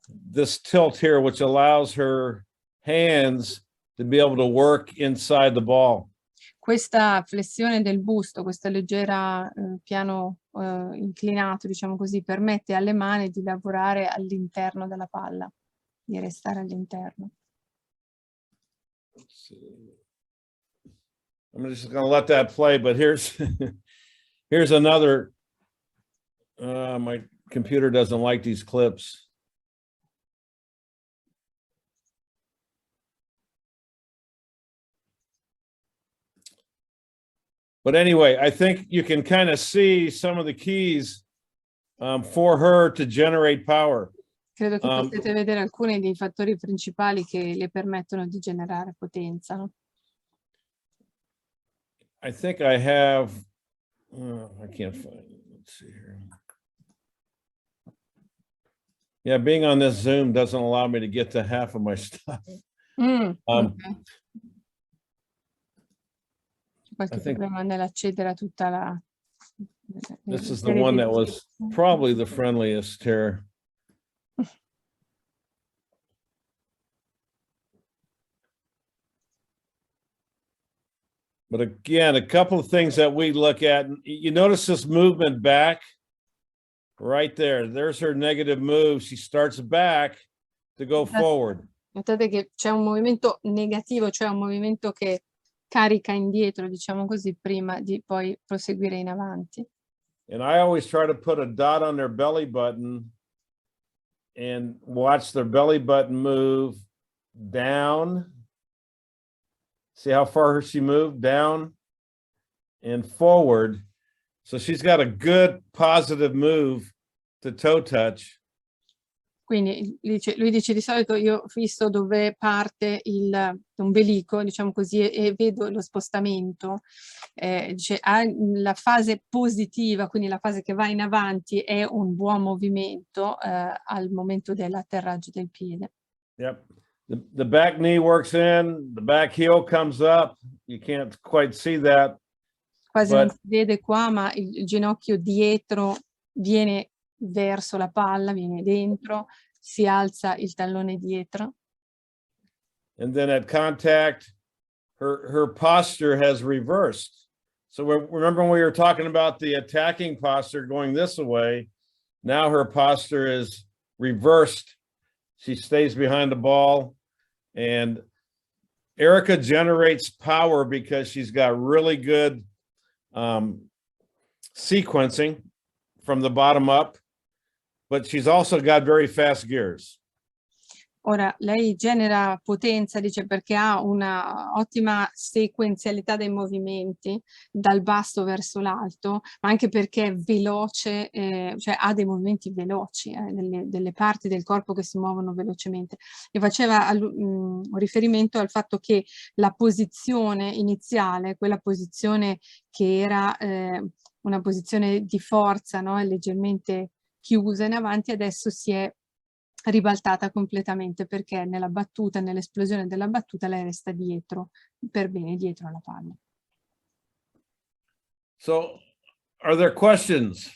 This tilt here, which allows her hands to be able to work inside the ball. Questa flessione del busto, questo leggera piano inclinato, diciamo così, permette alle mani di lavorare all'interno della palla, di restare all'interno. I'm just going to let that play, but here's here's another. My computer doesn't like these clips. But anyway, I think you can kind of see some of the keys for her to generate power. Credo che potete vedere alcuni dei fattori principali che le permettono di generare potenza. No? I think I have, I can't find it. Let's see here. Yeah, being on this Zoom doesn't allow me to get to half of my stuff. Okay. Qualche I think- problema nell'accedere a tutta la... This is the one that was probably the friendliest here. But again, a couple of things that we look at, you notice this movement back right there. There's her negative move. She starts back to go forward. Notate che c'è un movimento negativo, cioè un movimento che carica indietro, diciamo così, prima di poi proseguire in avanti. And I always try to put a dot on their belly button and watch their belly button move down. See how far she moved down and forward. So she's got a good positive move to toe touch. Quindi lui dice di solito io fisso dove parte l'ombelico, diciamo così, e vedo lo spostamento. Dice la fase positiva, quindi la fase che va in avanti, è un buon movimento al momento dell'atterraggio del piede. Yep. The back knee works in, the back heel comes up. You can't quite see that. Quasi non si vede qua, ma il ginocchio dietro viene verso la palla, viene dentro, si alza il tallone dietro. And then at contact, her posture has reversed. So remember when we were talking about the attacking posture going this way, Now her posture is reversed. She stays behind the ball, and Erica generates power because she's got really good sequencing from the bottom up, but she's also got very fast gears. Ora, lei genera potenza, dice, perché ha una ottima sequenzialità dei movimenti dal basso verso l'alto, ma anche perché è veloce, cioè ha dei movimenti veloci, delle parti del corpo che si muovono velocemente. E faceva un riferimento al fatto che la posizione iniziale, quella posizione che era una posizione di forza, no? Leggermente chiusa in avanti, adesso si è ribaltata completamente, perché nella battuta, nell'esplosione della battuta, lei resta dietro, per bene dietro alla palla. So, are there questions?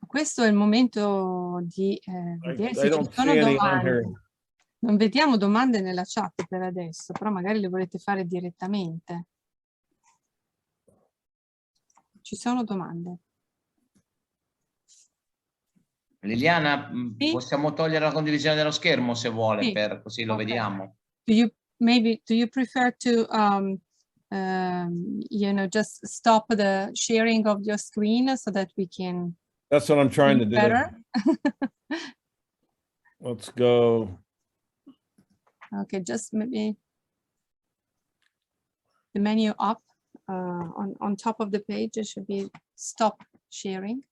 Questo è il momento di vedere se ci sono domande. Non vediamo domande nella chat per adesso, però magari le volete fare direttamente. Ci sono domande? Liliana, sì? Possiamo togliere la condivisione dello schermo se vuole, sì. per così lo vediamo. Do you prefer to you know, just stop the sharing of your screen so that we can That's what I'm trying to do. better? Let's go. Okay, just maybe the menu up on top of the page. It should be stop sharing.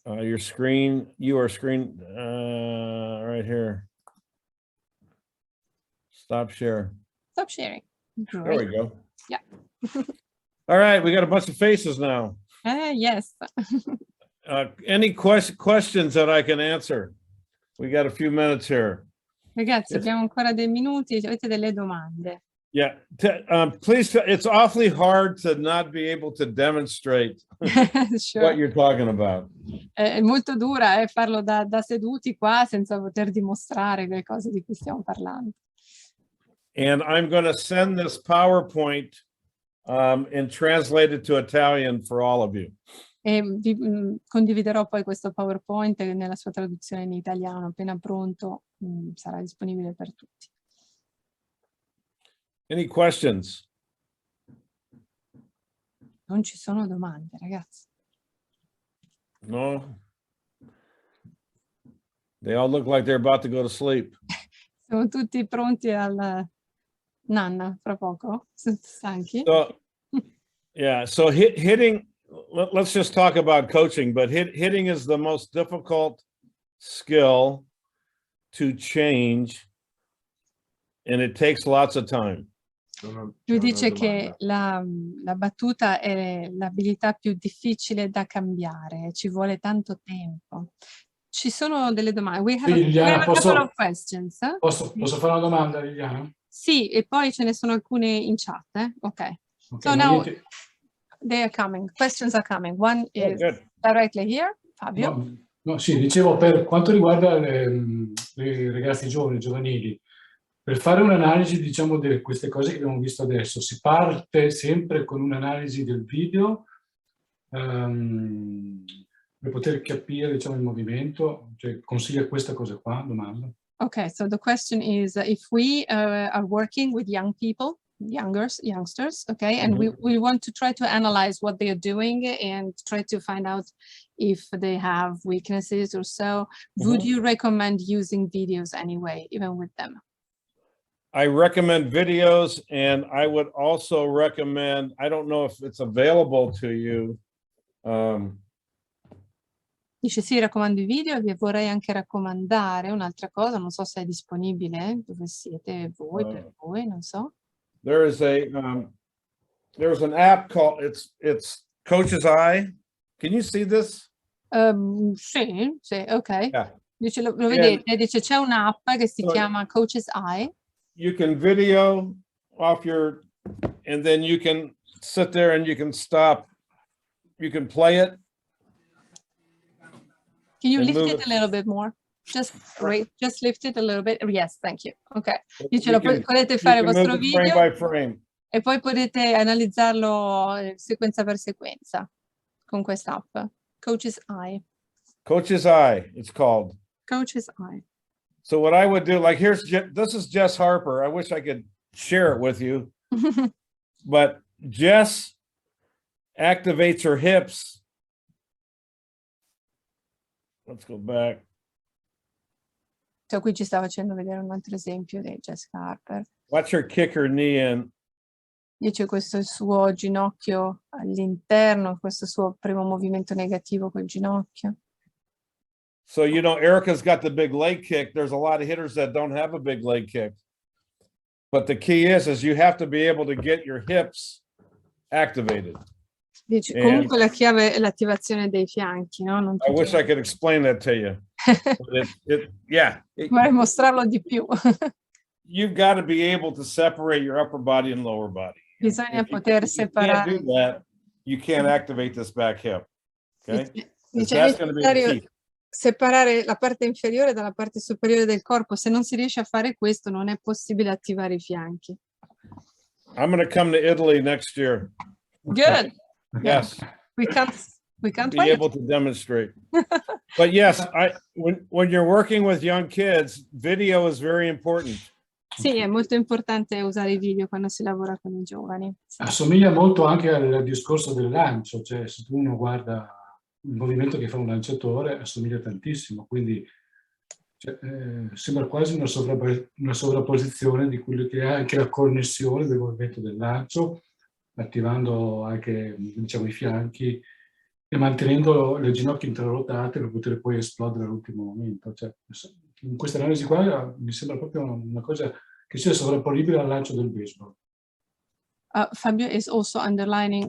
Your screen, right here. Stop share. Stop sharing. There Great. we go. Yeah. All right, we got a bunch of faces now. Yes. Any questions that I can answer? We got a few minutes here. Ragazzi, abbiamo ancora dei minuti. Avete delle domande? Yeah, please, it's awfully hard to not be able to demonstrate Sure. what you're talking about. È molto dura farlo da seduti qua senza poter dimostrare le cose di cui stiamo parlando. And I'm going to send this PowerPoint and translate it to Italian for all of you. E condividerò poi questo PowerPoint nella sua traduzione in italiano. Appena pronto sarà disponibile per tutti. Any questions? Non ci sono domande, ragazzi. No? They all look like they're about to go to sleep. Siamo tutti pronti al nanna fra poco? Stanchi? So, yeah, so hitting, let's just talk about coaching, but hitting is the most difficult skill to change, and it takes lots of time. Lui dice che la battuta è l'abilità più difficile da cambiare, ci vuole tanto tempo. Ci sono delle domande. We have Liliana, a couple of questions. Posso fare una domanda, Liliana? Sì, e poi ce ne sono alcune in chat. Ok. So now they are coming. Questions are coming. One is directly here. Fabio. No, sì, dicevo, per quanto riguarda i ragazzi giovanili, per fare un'analisi, diciamo, di queste cose che abbiamo visto adesso, si parte sempre con un'analisi del video per poter capire, diciamo, il movimento. Cioè, consiglia questa cosa qua? Domanda. Okay, so the question is if we are working with young people, youngsters, okay, and we want to try to analyze what they are doing and try to find out if they have weaknesses or so, would you recommend using videos anyway, even with them? I recommend videos, and I would also recommend, I don't know if it's available to you. Dice sì, raccomando i video e vi vorrei anche raccomandare un'altra cosa, non so se è disponibile, dove siete voi, per voi, non so. There's an app called, it's Coach's Eye. Can you see this? Sì, ok. Yeah. Dice, lo vedete, dice c'è un'app che si chiama Coach's Eye. You can video off and then you can sit there and you can stop. You can play it. Can you lift it a little bit more? Just lift it a little bit. Yes, thank you. Ok. Dice, potete fare il vostro video frame by frame. E poi potete analizzarlo sequenza per sequenza con quest'app. Coach's Eye. Coach's eye, it's called. Coach's eye. So what I would do, like this is Jess Harper. I wish I could share it with you, but Jess activates her hips. Let's go back. Cioè, qui ci sta facendo vedere un altro esempio di Jessica Harper. Watch her kick her knee in. Dice questo è il suo ginocchio all'interno, questo suo primo movimento negativo col ginocchio. So, you know, Erica's got the big leg kick. There's a lot of hitters that don't have a big leg kick. But the key is you have to be able to get your hips activated. Dice, comunque la chiave è l'attivazione dei fianchi, no? Non I wish I could explain that to you. Vorrei mostrarlo di più. You've got to be able to separate your upper body and lower body. Bisogna poter separare. If you can't do that, you can't activate this back hip. Okay? Dice, that's going to be the key. Separare la parte inferiore dalla parte superiore del corpo. Se non si riesce a fare questo, non è possibile attivare i fianchi. I'm going to come to Italy next year. Good. Yes. We can't be wait. able to demonstrate. But yes, when you're working with young kids, video is very important. Sì, è molto importante usare i video quando si lavora con i giovani. Assomiglia molto anche al discorso del lancio, cioè se uno guarda il movimento che fa un lanciatore assomiglia tantissimo, quindi sembra quasi una sovrapposizione di quello che è anche la connessione del movimento del lancio, attivando anche, diciamo, i fianchi e mantenendo le ginocchia intrarotate per poter poi esplodere all'ultimo momento. Cioè, in questa analisi qua mi sembra proprio una cosa che sia sovrapponibile al lancio del baseball. Fabio is also underlining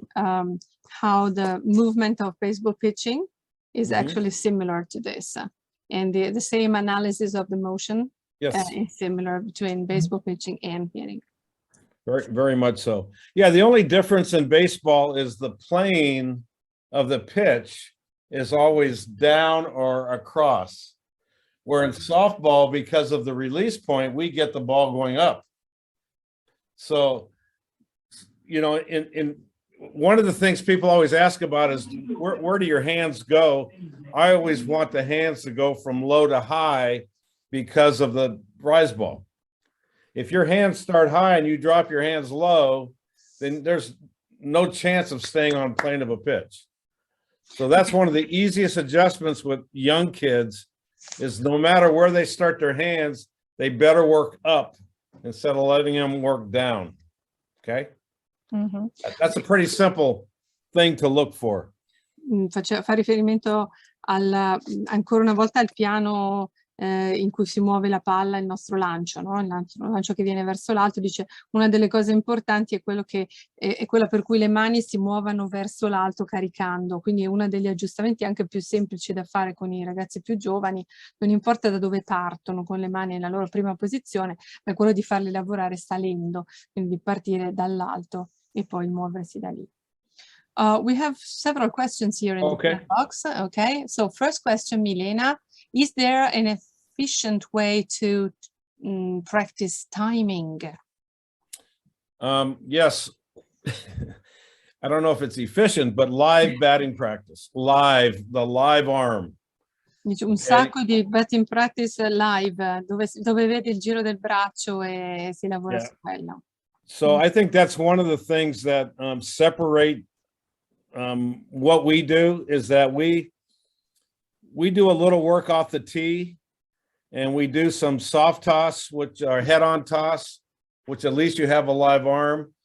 how the movement of baseball pitching is actually similar to this. And the same analysis of the motion is similar between baseball pitching and hitting. Very, very much so. Yeah, the only difference in baseball is the plane of the pitch is always down or across. Where in softball, because of the release point, we get the ball going up. So, you know, in one of the things people always ask about is where do your hands go? I always want the hands to go from low to high because of the rise ball. If your hands start high and you drop your hands low, then there's no chance of staying on plane of a pitch. So that's one of the easiest adjustments with young kids is no matter where they start their hands, they better work up instead of letting them work down. Okay? That's a pretty simple thing to look for. Fa riferimento ancora una volta al piano in cui si muove la palla, il nostro lancio, no? Il lancio che viene verso l'alto. Dice una delle cose importanti è quello che è quella per cui le mani si muovano verso l'alto caricando, quindi è uno degli aggiustamenti anche più semplici da fare con i ragazzi più giovani. Non importa da dove partono con le mani nella loro prima posizione, ma è quello di farli lavorare salendo, quindi di partire dall'alto e poi muoversi da lì. We have several questions here in the chat box. Okay, so first question, Milena, is there an efficient way to practice timing? Yes. I don't know if it's efficient, but live batting practice, the live arm. Dice un sacco di batting practice live, dove vedi il giro del braccio e si lavora su quello. So I think that's one of the things that separate what we do is that we do a little work off the tee and we do some soft toss, which are head-on toss, which at least you have a live arm.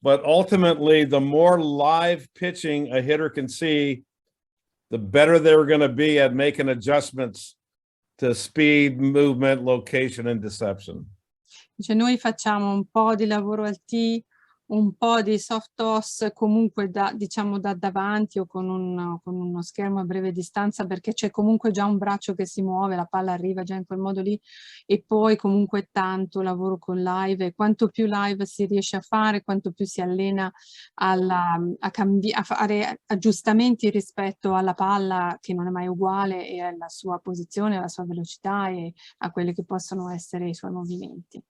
But ultimately, the more live pitching a hitter can see, the better they're going to be at making adjustments to speed, movement, location, and deception. Dice, noi facciamo un po' di lavoro al tee, un po' di soft toss comunque diciamo da davanti o con uno schermo a breve distanza, perché c'è comunque già un braccio che si muove, la palla arriva già in quel modo lì, e poi comunque tanto lavoro con live, e quanto più live si riesce a fare, quanto più si allena a fare aggiustamenti rispetto alla palla che non è mai uguale e alla sua posizione, alla sua velocità e a quelli che possono essere i suoi movimenti.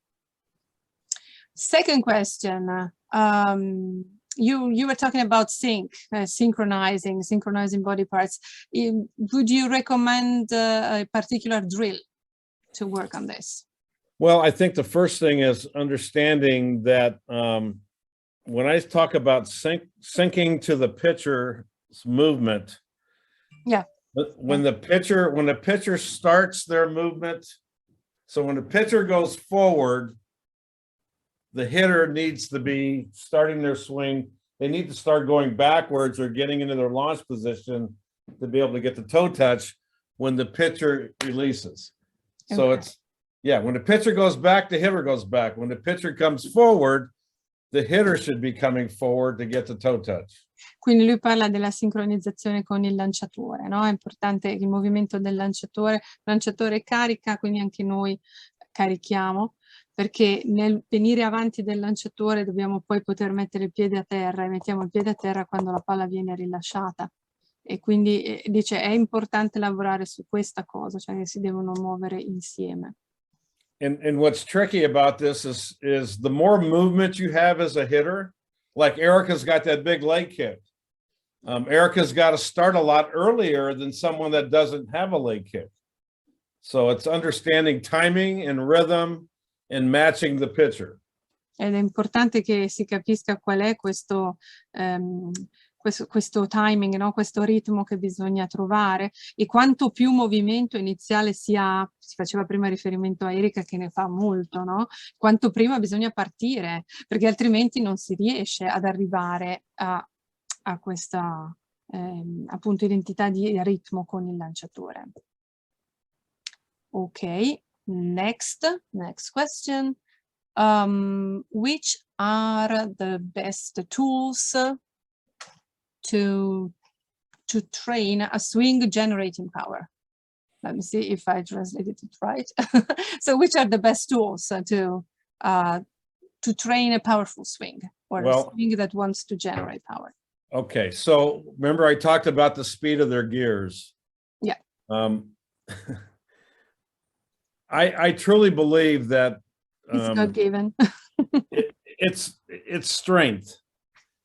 Second question, you were talking about synchronizing body parts. Would you recommend a particular drill to work on this? Well, I think the first thing is understanding that when I talk about syncing to the pitcher's movement, yeah, when the pitcher starts their movement, so when the pitcher goes forward, the hitter needs to be starting their swing. They need to start going backwards or getting into their launch position to be able to get the toe touch when the pitcher releases. So okay. it's, yeah, when the pitcher goes back, the hitter goes back. When the pitcher comes forward, the hitter should be coming forward to get the toe touch. Quindi lui parla della sincronizzazione con il lanciatore, no? È importante il movimento del lanciatore. Il lanciatore carica, quindi anche noi carichiamo, perché nel venire avanti del lanciatore dobbiamo poi poter mettere il piede a terra, e mettiamo il piede a terra quando la palla viene rilasciata. E quindi dice è importante lavorare su questa cosa, cioè che si devono muovere insieme. And what's tricky about this is the more movement you have as a hitter, like Erica's got that big leg kick. Erica's got to start a lot earlier than someone that doesn't have a leg kick. So it's understanding timing and rhythm and matching the pitcher. Ed è importante che si capisca qual è questo timing, no? Questo ritmo che bisogna trovare, e quanto più movimento iniziale si ha, si faceva prima riferimento a Erika che ne fa molto, no? Quanto prima bisogna partire, perché altrimenti non si riesce ad arrivare a questa appunto identità di ritmo con il lanciatore. Ok, next question. Which are the best tools to train a swing generating power? Let me see if I translated it right. So which are the best tools to train a powerful swing, or a swing that wants to generate power? Okay, so remember I talked about the speed of their gears. Yeah. I truly believe that it's God given. it's strength.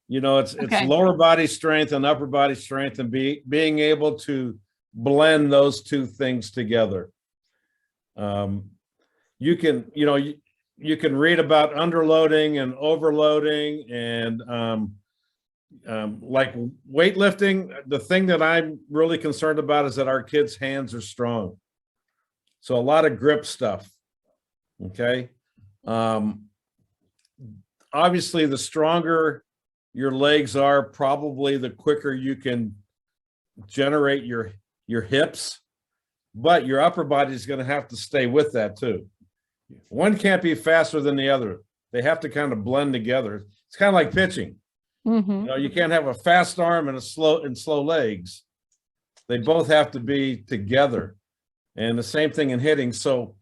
You know, it's okay. lower body strength and upper body strength, and being able to blend those two things together. You can, you know, you can read about underloading and overloading, and like weightlifting. The thing that I'm really concerned about is that our kids' hands are strong. So a lot of grip stuff. Okay. Obviously, the stronger your legs are, probably the quicker you can generate your hips, but your upper body is going to have to stay with that too. One can't be faster than the other. They have to kind of blend together. It's kind of like pitching. Mm-hmm. You know, you can't have a fast arm and slow legs. They both have to be together. And the same thing in hitting. So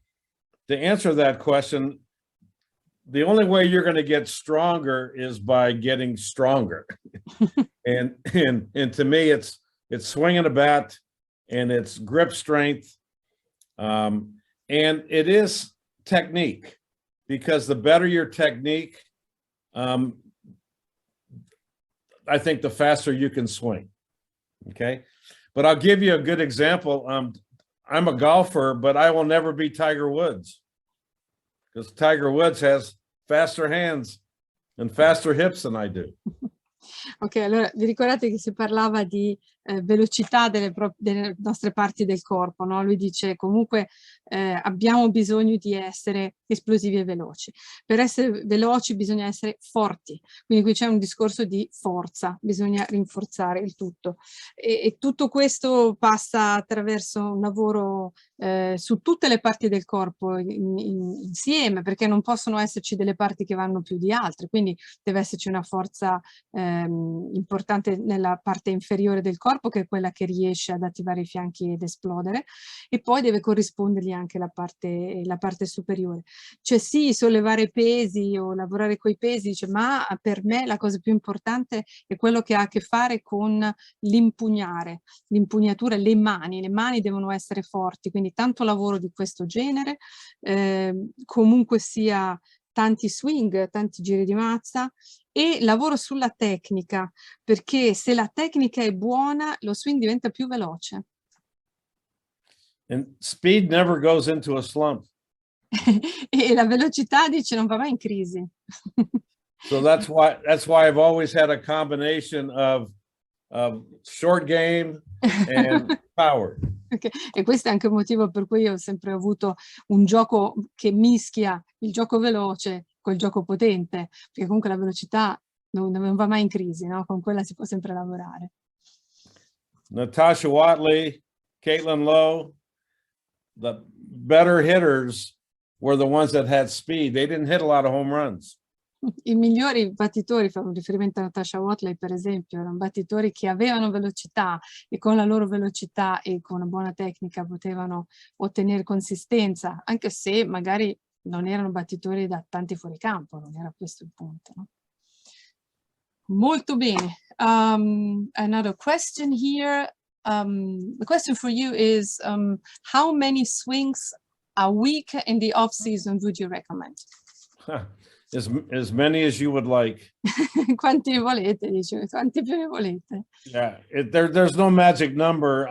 to answer that question, the only way you're going to get stronger is by getting stronger. and to me, it's swinging a bat, and it's grip strength, and it is technique, because the better your technique, I think the faster you can swing. Okay, but I'll give you a good example. I'm a golfer, but I will never be Tiger Woods, because Tiger Woods has faster hands and faster hips than I do. Ok, allora vi ricordate che si parlava di velocità delle nostre parti del corpo, no? Lui dice comunque abbiamo bisogno di essere esplosivi e veloci. Per essere veloci bisogna essere forti, quindi qui c'è un discorso di forza, bisogna rinforzare il tutto. E tutto questo passa attraverso un lavoro su tutte le parti del corpo insieme, perché non possono esserci delle parti che vanno più di altre, quindi deve esserci una forza importante nella parte inferiore del corpo, che è quella che riesce ad attivare i fianchi ed esplodere, e poi deve corrispondergli anche la parte superiore. Cioè sì, sollevare pesi o lavorare coi pesi, dice, ma per me la cosa più importante è quello che ha a che fare con l'impugnare, l'impugnatura, le mani devono essere forti, quindi tanto lavoro di questo genere, comunque sia tanti swing, tanti giri di mazza, E lavoro sulla tecnica, perché se la tecnica è buona, lo swing diventa più veloce. And speed never goes into a slump. E la velocità, dice, non va mai in crisi. So that's why I've always had a combination of short game and power. Okay. E questo è anche un motivo per cui io ho sempre avuto un gioco che mischia il gioco veloce col gioco potente, perché comunque la velocità non va mai in crisi, no? Con quella si può sempre lavorare. Natasha Watley, Caitlin Lowe, the better hitters were the ones that had speed. They didn't hit a lot of home runs. I migliori battitori, fanno riferimento a Natasha Watley per esempio, erano battitori che avevano velocità e con la loro velocità e con una buona tecnica potevano ottenere consistenza, anche se magari non erano battitori da tanti fuoricampo, non era questo il punto, no? Molto bene. Another question here. The question for you is, how many swings a week in the off season would you recommend? As many as you would like. Quanti ne volete, dice, quanti più ne volete? Yeah, there's no magic number.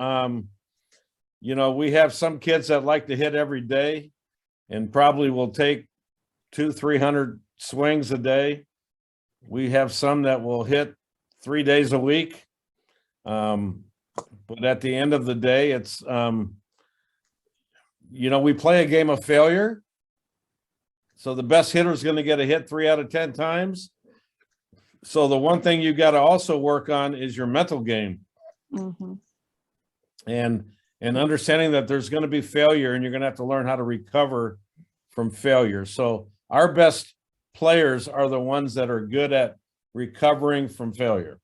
You know, we have some kids that like to hit every day and probably will take 200-300 swings a day. We have some that will hit 3 days a week. But at the end of the day, it's, you know, we play a game of failure. So the best hitter is going to get a hit 3 out of 10 times. So the one thing you got to also work on is your mental game. Mm-hmm. And understanding that there's going to be failure and you're going to have to learn how to recover from failure. So our best players are the ones that are good at recovering from failure.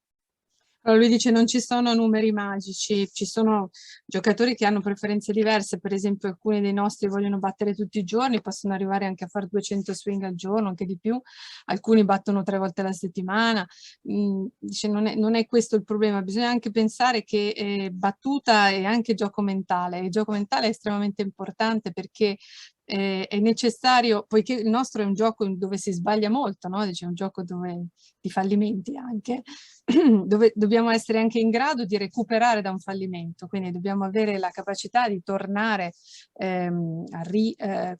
Allora lui dice non ci sono numeri magici, ci sono giocatori che hanno preferenze diverse, per esempio alcuni dei nostri vogliono battere tutti i giorni, possono arrivare anche a fare 200 swing al giorno, anche di più, alcuni battono 3 volte alla settimana. Dice non è questo il problema, bisogna anche pensare che battuta è anche gioco mentale, e il gioco mentale è estremamente importante perché è necessario, poiché il nostro è un gioco dove si sbaglia molto, no? Dice, è un gioco di fallimenti anche, dove dobbiamo essere anche in grado di recuperare da un fallimento, quindi dobbiamo avere la capacità di tornare a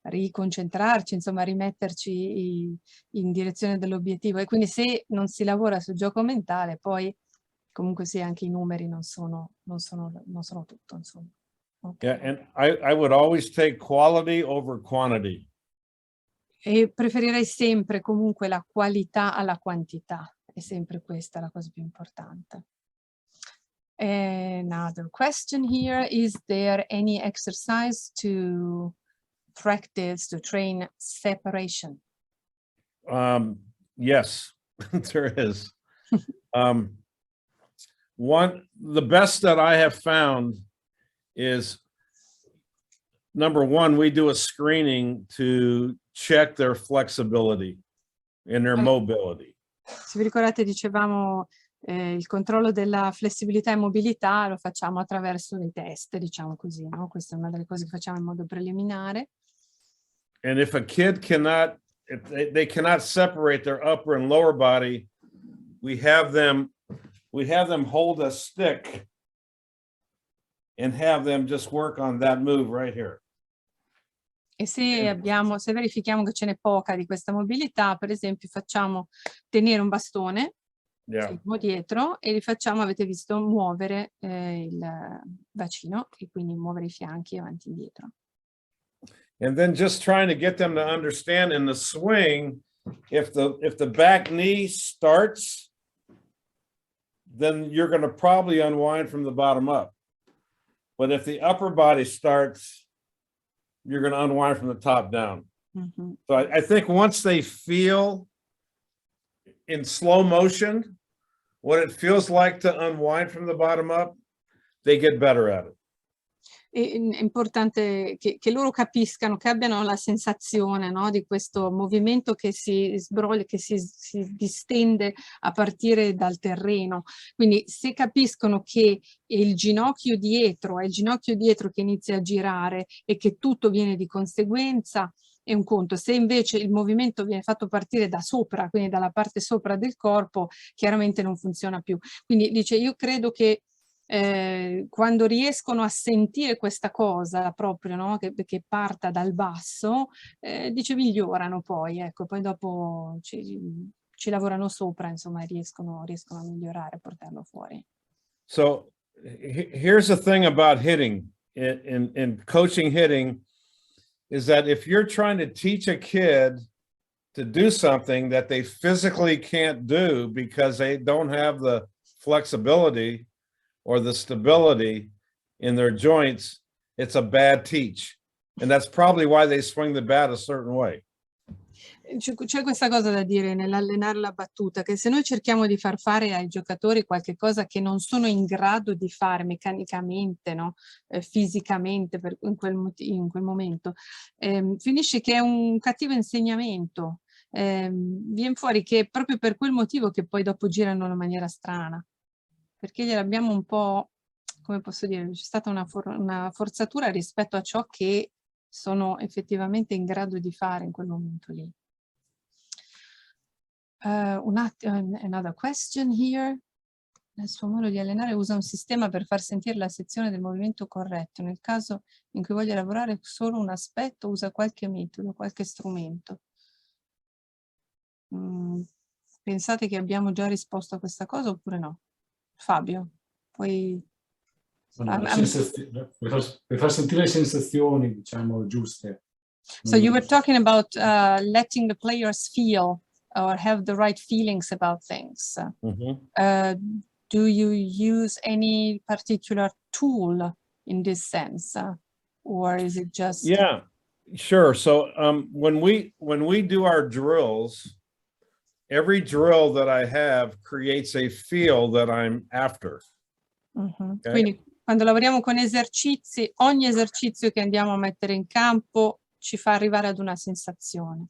riconcentrarci, insomma a rimetterci in direzione dell'obiettivo, e quindi se non si lavora sul gioco mentale poi comunque sì, anche i numeri non sono tutto, insomma. Okay. Yeah, and I would always take quality over quantity. E preferirei sempre comunque la qualità alla quantità, è sempre questa la cosa più importante. Another question here, is there any exercise to practice, to train separation? Yes, there is. The best that I have found is, number one, we do a screening to check their flexibility and their mobility. Se vi ricordate, dicevamo il controllo della flessibilità e mobilità lo facciamo attraverso dei test, diciamo così, no? Questa è una delle cose che facciamo in modo preliminare. And if a kid cannot, if they cannot separate their upper and lower body, we have them hold a stick and have them just work on that move right here. E se verifichiamo che ce n'è poca di questa mobilità, per esempio facciamo tenere un bastone, dietro, e li facciamo, avete visto, muovere il bacino e quindi muovere i fianchi avanti e indietro. And then just trying to get them to understand in the swing, if the back knee starts, then you're going to probably unwind from the bottom up. But if the upper body starts, you're going to unwind from the top down. Mm-hmm. So I think once they feel in slow motion what it feels like to unwind from the bottom up, they get better at it. È importante che loro capiscano, che abbiano la sensazione, no, di questo movimento che si sbroglia, che si distende a partire dal terreno. Quindi se capiscono che è il ginocchio dietro che inizia a girare e che tutto viene di conseguenza, è un conto. Se invece il movimento viene fatto partire da sopra, quindi dalla parte sopra del corpo, chiaramente non funziona più. Quindi dice, io credo che quando riescono a sentire questa cosa proprio, no? che parta dal basso, dice migliorano poi, ecco, poi dopo ci lavorano sopra, insomma, e riescono a migliorare, a portarlo fuori. So here's the thing about hitting in coaching hitting is that if you're trying to teach a kid to do something that they physically can't do because they don't have the flexibility or the stability in their joints, it's a bad teach. And that's probably why they swing the bat a certain way. C'è questa cosa da dire nell'allenare la battuta, che se noi cerchiamo di far fare ai giocatori qualche cosa che non sono in grado di fare meccanicamente, no? Fisicamente in quel momento, finisce che è un cattivo insegnamento. Viene fuori che è proprio per quel motivo che poi dopo girano in una maniera strana, perché gliel'abbiamo un po', come posso dire, c'è stata una forzatura rispetto a ciò che sono effettivamente in grado di fare in quel momento lì. Another question here. Nel suo modo di allenare usa un sistema per far sentire la sezione del movimento corretto. Nel caso in cui voglia lavorare solo un aspetto, usa qualche metodo, qualche strumento. Pensate che abbiamo già risposto a questa cosa oppure no? Fabio, poi... per far sentire le sensazioni, diciamo, giuste. So you were talking about letting the players feel or have the right feelings about things. Do you use any particular tool in this sense, or is it just? Yeah, sure. So when we do our drills, every drill that I have creates a feel that I'm after. Okay? Quindi quando lavoriamo con esercizi, ogni esercizio che andiamo a mettere in campo ci fa arrivare ad una sensazione.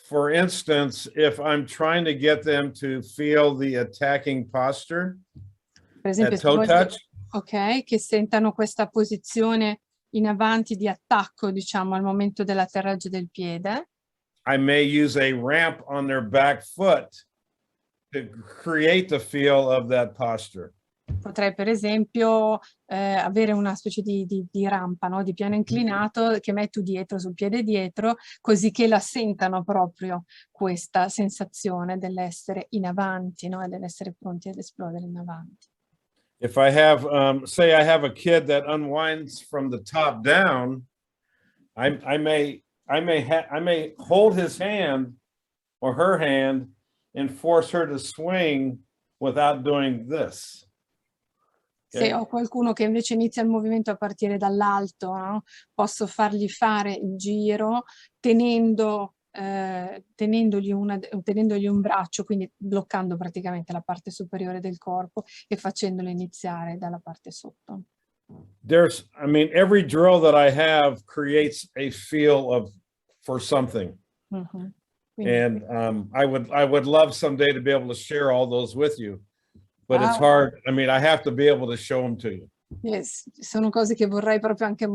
For instance, if I'm trying to get them to feel the attacking posture, per esempio, toe touch, ok, che sentano questa posizione in avanti di attacco, diciamo, al momento dell'atterraggio del piede. I may use a ramp on their back foot to create the feel of that posture. Potrei per esempio avere una specie di rampa, no? Di piano inclinato che metto dietro sul piede dietro, così che la sentano proprio questa sensazione dell'essere in avanti, no? E dell'essere pronti ad esplodere in avanti. If I have, say I have a kid that unwinds from the top down, I may hold his hand or her hand and force her to swing without doing this. Se ho qualcuno che invece inizia il movimento a partire dall'alto, no? Posso fargli fare il giro tenendogli un braccio, quindi bloccando praticamente la parte superiore del corpo e facendolo iniziare dalla parte sotto. I mean, every drill that I have creates a feel for something. And I would love someday to be able to share all those with you. But it's hard. I mean, I have to be able to show them to you. Yes, sono cose che vorrei proprio anche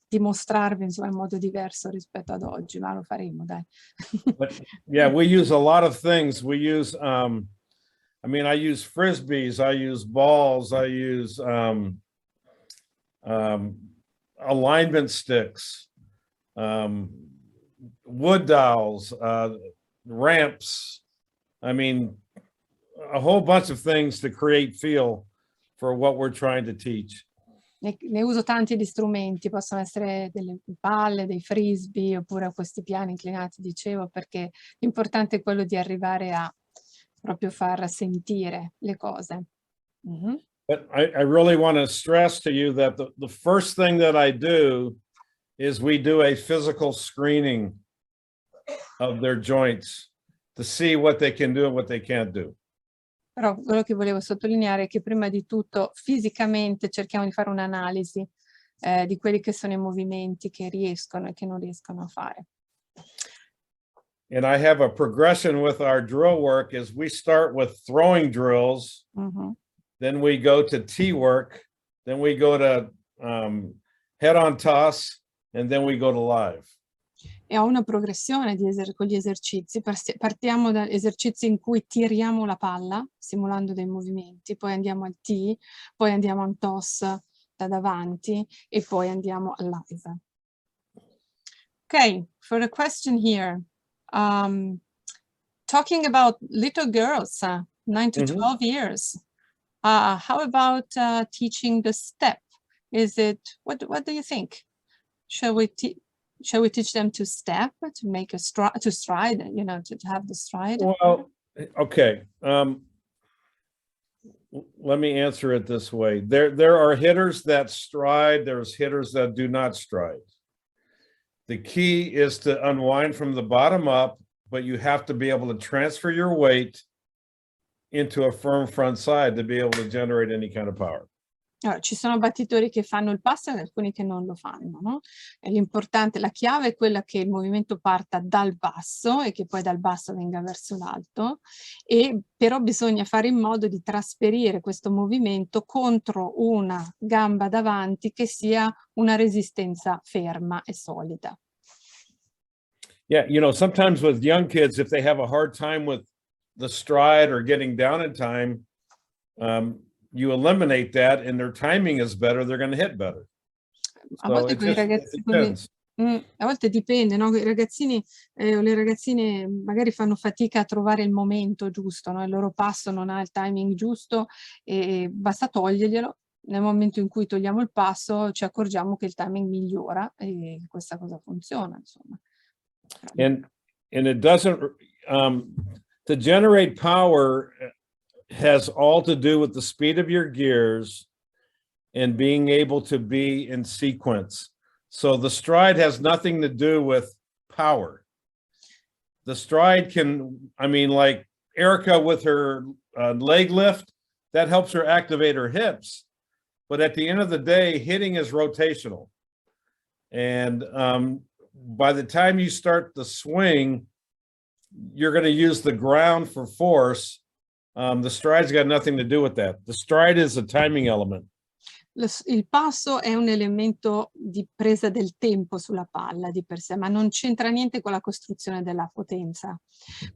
dimostrarvi insomma in modo diverso rispetto ad oggi, ma lo faremo, dai. But, yeah, we use a lot of things. We use, I mean, I use frisbees, I use balls, I use alignment sticks, wood dowels, ramps. I mean, a whole bunch of things to create feel for what we're trying to teach. Ne uso tanti di strumenti, possono essere delle palle, dei frisbee oppure questi piani inclinati, dicevo, perché l'importante è quello di arrivare a proprio far sentire le cose. But I really want to stress to you that the first thing that I do is we do a physical screening of their joints to see what they can do and what they can't do. Però quello che volevo sottolineare è che prima di tutto fisicamente cerchiamo di fare un'analisi di quelli che sono i movimenti che riescono e che non riescono a fare. And I have a progression with our drill work as we start with throwing drills, then we go to T work, then we go to head-on toss, and then we go to live. E ho una progressione con gli esercizi. Partiamo da esercizi in cui tiriamo la palla, simulando dei movimenti, poi andiamo al T, poi andiamo a un toss da davanti e poi andiamo al live. Okay, for a question here, talking about little girls, 9 to 12 years, how about teaching the step? Is it, what do you think? Shall we teach them to step, to make a stride, to stride, you know, to have the stride? Well, okay. Let me answer it this way. There are hitters that stride, there's hitters that do not stride. The key is to unwind from the bottom up, but you have to be able to transfer your weight into a firm front side to be able to generate any kind of power. Allora, ci sono battitori che fanno il passo e alcuni che non lo fanno, no? E l'importante, la chiave è quella che il movimento parta dal basso e che poi dal basso venga verso l'alto, e però bisogna fare in modo di trasferire questo movimento contro una gamba davanti che sia una resistenza ferma e solida. Yeah, you know, sometimes with young kids, if they have a hard time with the stride or getting down in time, you eliminate that and their timing is better, they're going to hit better. A volte con i ragazzi, a volte dipende, no? I ragazzini o le ragazzine magari fanno fatica a trovare il momento giusto, no? Il loro passo non ha il timing giusto e basta toglierglielo. Nel momento in cui togliamo il passo ci accorgiamo che il timing migliora e questa cosa funziona, insomma. And it doesn't, to generate power has all to do with the speed of your gears and being able to be in sequence. So the stride has nothing to do with power. The stride can, I mean, like Erica with her leg lift, that helps her activate her hips. But at the end of the day, hitting is rotational. And by the time you start the swing, you're going to use the ground for force. The stride's got nothing to do with that. The stride is a timing element. Il passo è un elemento di presa del tempo sulla palla di per sé, ma non c'entra niente con la costruzione della potenza.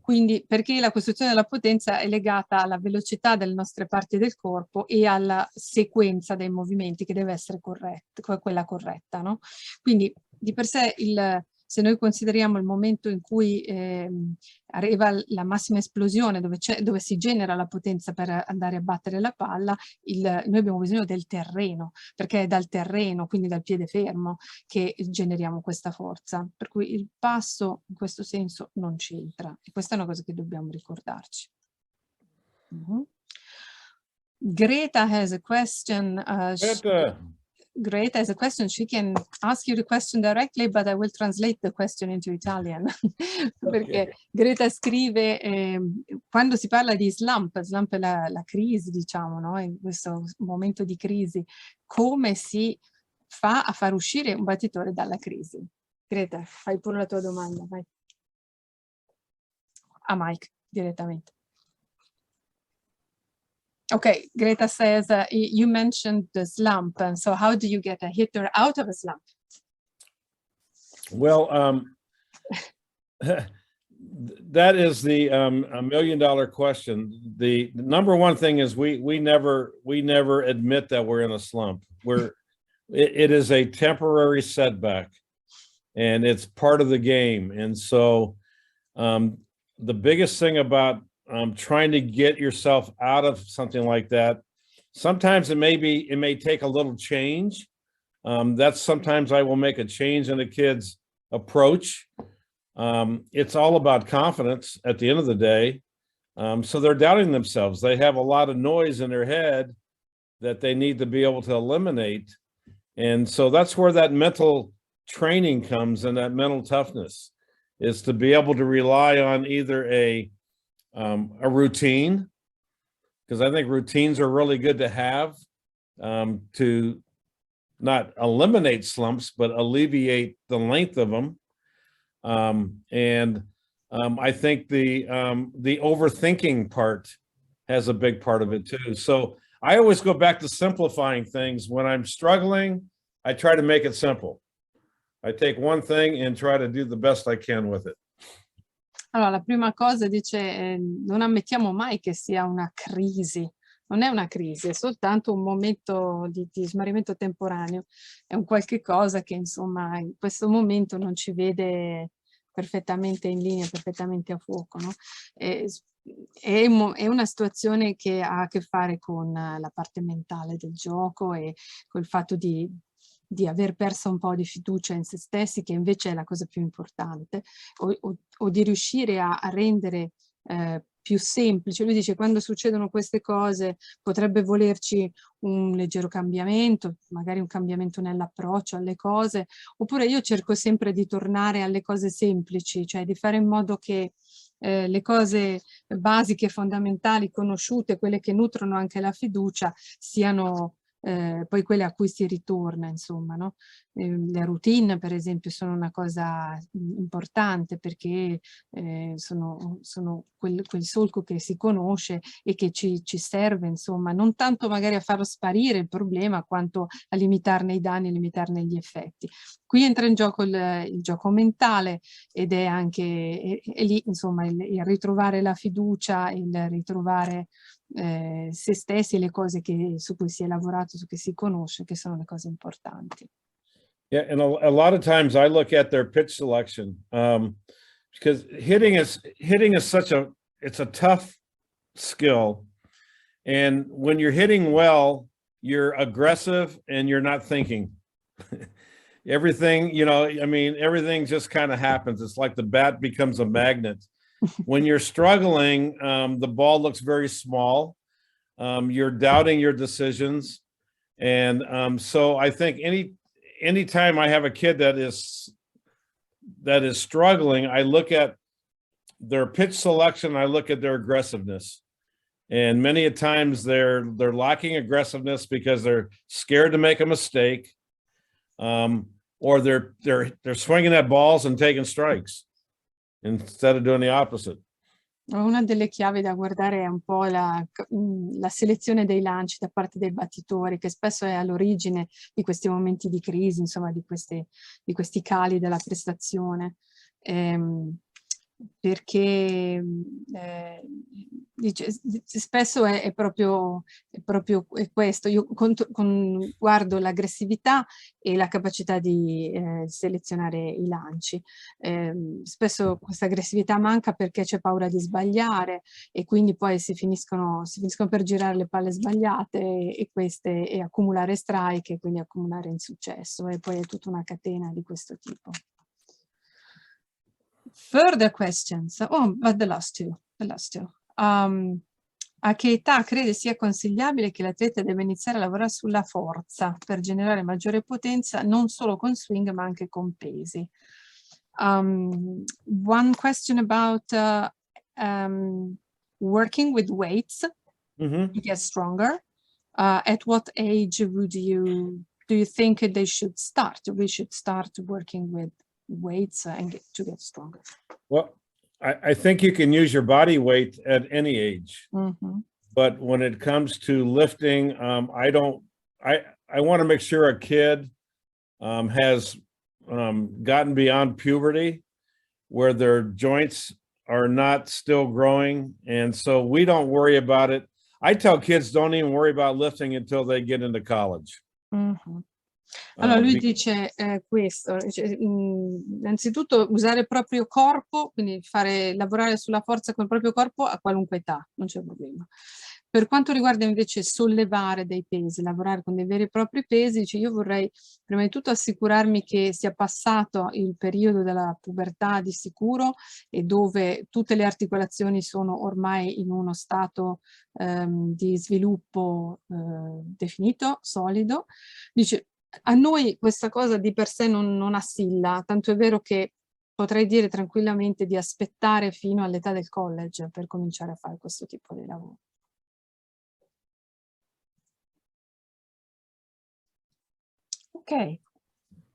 Quindi, perché la costruzione della potenza è legata alla velocità delle nostre parti del corpo e alla sequenza dei movimenti che deve essere corretta, quella corretta, no? Quindi, di per sé, se noi consideriamo il momento in cui arriva la massima esplosione, dove si genera la potenza per andare a battere la palla, noi abbiamo bisogno del terreno, perché è dal terreno, quindi dal piede fermo, che generiamo questa forza. Per cui il passo in questo senso non c'entra. E questa è una cosa che dobbiamo ricordarci. Greta has a question. Greta has a question. She can ask you the question directly, but I will translate the question into Italian. Perché Greta scrive, quando si parla di slump è la crisi, diciamo, no? In questo momento di crisi, come si fa a far uscire un battitore dalla crisi? Greta, fai pure la tua domanda, vai. A Mike, direttamente. Okay, Greta says, you mentioned the slump, and so how do you get a hitter out of a slump? Well, that is the $1 million question. The number one thing is we never admit that we're in a slump. It is a temporary setback, and it's part of the game. And so the biggest thing about trying to get yourself out of something like that, sometimes it may take a little change. That's sometimes I will make a change in a kid's approach. It's all about confidence at the end of the day. So they're doubting themselves. They have a lot of noise in their head that they need to be able to eliminate. And so that's where that mental training comes, and that mental toughness is to be able to rely on either a routine, because I think routines are really good to have to not eliminate slumps, but alleviate the length of them. I think the overthinking part has a big part of it too. So I always go back to simplifying things. When I'm struggling, I try to make it simple. I take one thing and try to do the best I can with it. Allora, la prima cosa dice, non ammettiamo mai che sia una crisi. Non è una crisi, è soltanto un momento di smarrimento temporaneo. È un qualche cosa che, insomma, in questo momento non ci vede perfettamente in linea, perfettamente a fuoco, no? È una situazione che ha a che fare con la parte mentale del gioco e col fatto di aver perso un po' di fiducia in se stessi, che invece è la cosa più importante, o di riuscire a rendere più semplice. Lui dice, quando succedono queste cose potrebbe volerci un leggero cambiamento, magari un cambiamento nell'approccio alle cose, oppure io cerco sempre di tornare alle cose semplici, cioè di fare in modo che le cose basiche, fondamentali, conosciute, quelle che nutrono anche la fiducia, siano poi quelle a cui si ritorna, insomma, no? Le routine, per esempio, sono una cosa importante, perché sono quel solco che si conosce e che ci serve, insomma, non tanto magari a farlo sparire il problema, quanto a limitarne i danni, a limitarne gli effetti. Qui entra in gioco il gioco mentale, ed è anche è lì, insomma, il ritrovare la fiducia, il ritrovare se stessi e le cose su cui si è lavorato, su cui si conosce, che sono le cose importanti. Yeah, and a lot of times I look at their pitch selection because hitting is it's a tough skill, and when you're hitting well, you're aggressive and you're not thinking. Everything, you know, I mean, everything just kind of happens. It's like the bat becomes a magnet. When you're struggling, the ball looks very small. You're doubting your decisions. And so I think anytime I have a kid that is struggling, I look at their pitch selection, I look at their aggressiveness. And many a times they're lacking aggressiveness because they're scared to make a mistake. Or they're swinging at balls and taking strikes instead of doing the opposite. Una delle chiavi da guardare è un po' la selezione dei lanci da parte dei battitori, che spesso è all'origine di questi momenti di crisi, insomma, di questi cali della prestazione. Perché spesso è proprio questo. Io guardo l'aggressività e la capacità di selezionare i lanci. Spesso questa aggressività manca perché c'è paura di sbagliare, e quindi poi si finiscono per girare le palle sbagliate e accumulare strike, e quindi accumulare insuccesso, e poi è tutta una catena di questo tipo. Further questions. Oh, but the last two. A che età crede sia consigliabile che l'atleta debba iniziare a lavorare sulla forza per generare maggiore potenza, non solo con swing ma anche con pesi? One question about working with weights to get stronger. At what age do you think they should start? We should start working with weights and to get stronger. Well, I think you can use your body weight at any age, but when it comes to lifting, I want to make sure a kid has gotten beyond puberty, where their joints are not still growing, and so we don't worry about it. I tell kids don't even worry about lifting until they get into college. Allora lui dice questo, innanzitutto usare il proprio corpo, quindi lavorare sulla forza con il proprio corpo a qualunque età, non c'è problema. Per quanto riguarda invece sollevare dei pesi, lavorare con dei veri e propri pesi, dice, io vorrei prima di tutto assicurarmi che sia passato il periodo della pubertà di sicuro, e dove tutte le articolazioni sono ormai in uno stato di sviluppo definito, solido. Dice, a noi questa cosa di per sé non assilla, tanto è vero che potrei dire tranquillamente di aspettare fino all'età del college per cominciare a fare questo tipo di lavoro. Okay,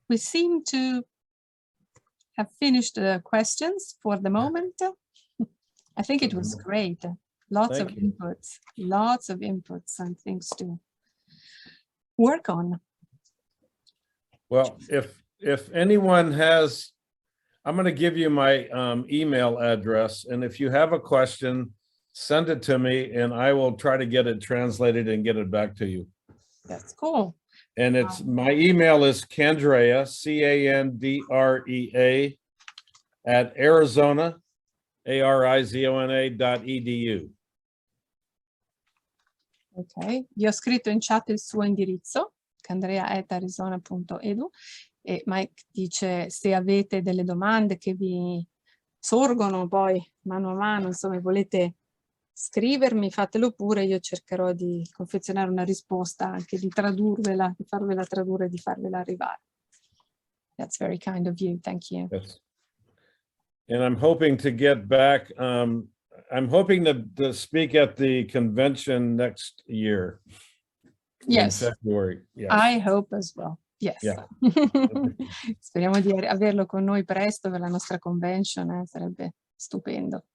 we seem to have finished the questions for the moment. I think it was great. Lots of inputs and things to work on. Well, if anyone has, I'm going to give you my email address, and if you have a question, send it to me, and I will try to get it translated and get it back to you. That's cool. And it's my email is Candrea, CANDREA at Arizona, ARIZONA.edu. Ok, vi ho scritto in chat il suo indirizzo, candrea@arizona.edu, e Mike dice se avete delle domande che vi sorgono poi mano a mano, insomma, volete scrivermi, fatelo pure, io cercherò di confezionare una risposta, anche di tradurvela, di farvela tradurre, di farvela arrivare. That's very kind of you, thank you. Yes. And I'm hoping to get back, I'm hoping to speak at the convention next year. Yes, In February. Yes. I hope as well. Yes. Yeah. Speriamo di averlo con noi presto per la nostra convention, sarebbe stupendo.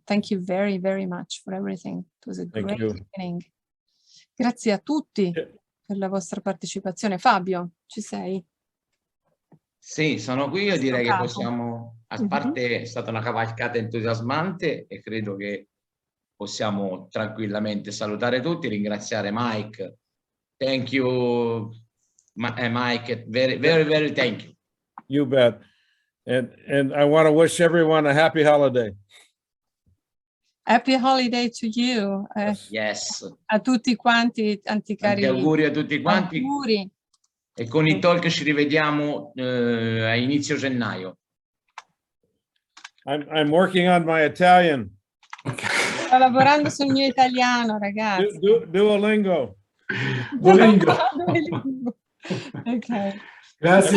Thank you very, very much for everything. It was a great evening. Grazie a tutti per la vostra partecipazione. Fabio, ci sei? Sì, sono qui. Io direi che possiamo, a parte è stata una cavalcata entusiasmante e credo che possiamo tranquillamente salutare tutti, ringraziare Mike. Thank you, Mike. Very, very, very thank you. You bet. And I want to wish everyone a happy holiday. Happy holiday to you. Yes. A tutti quanti, tanti cari. Tanti auguri a tutti quanti. Auguri. E con i talk ci rivediamo a inizio gennaio. I'm working on my Italian. Sto lavorando sul mio italiano, ragazzi. Duolingo. Duolingo. Ok. Grazie.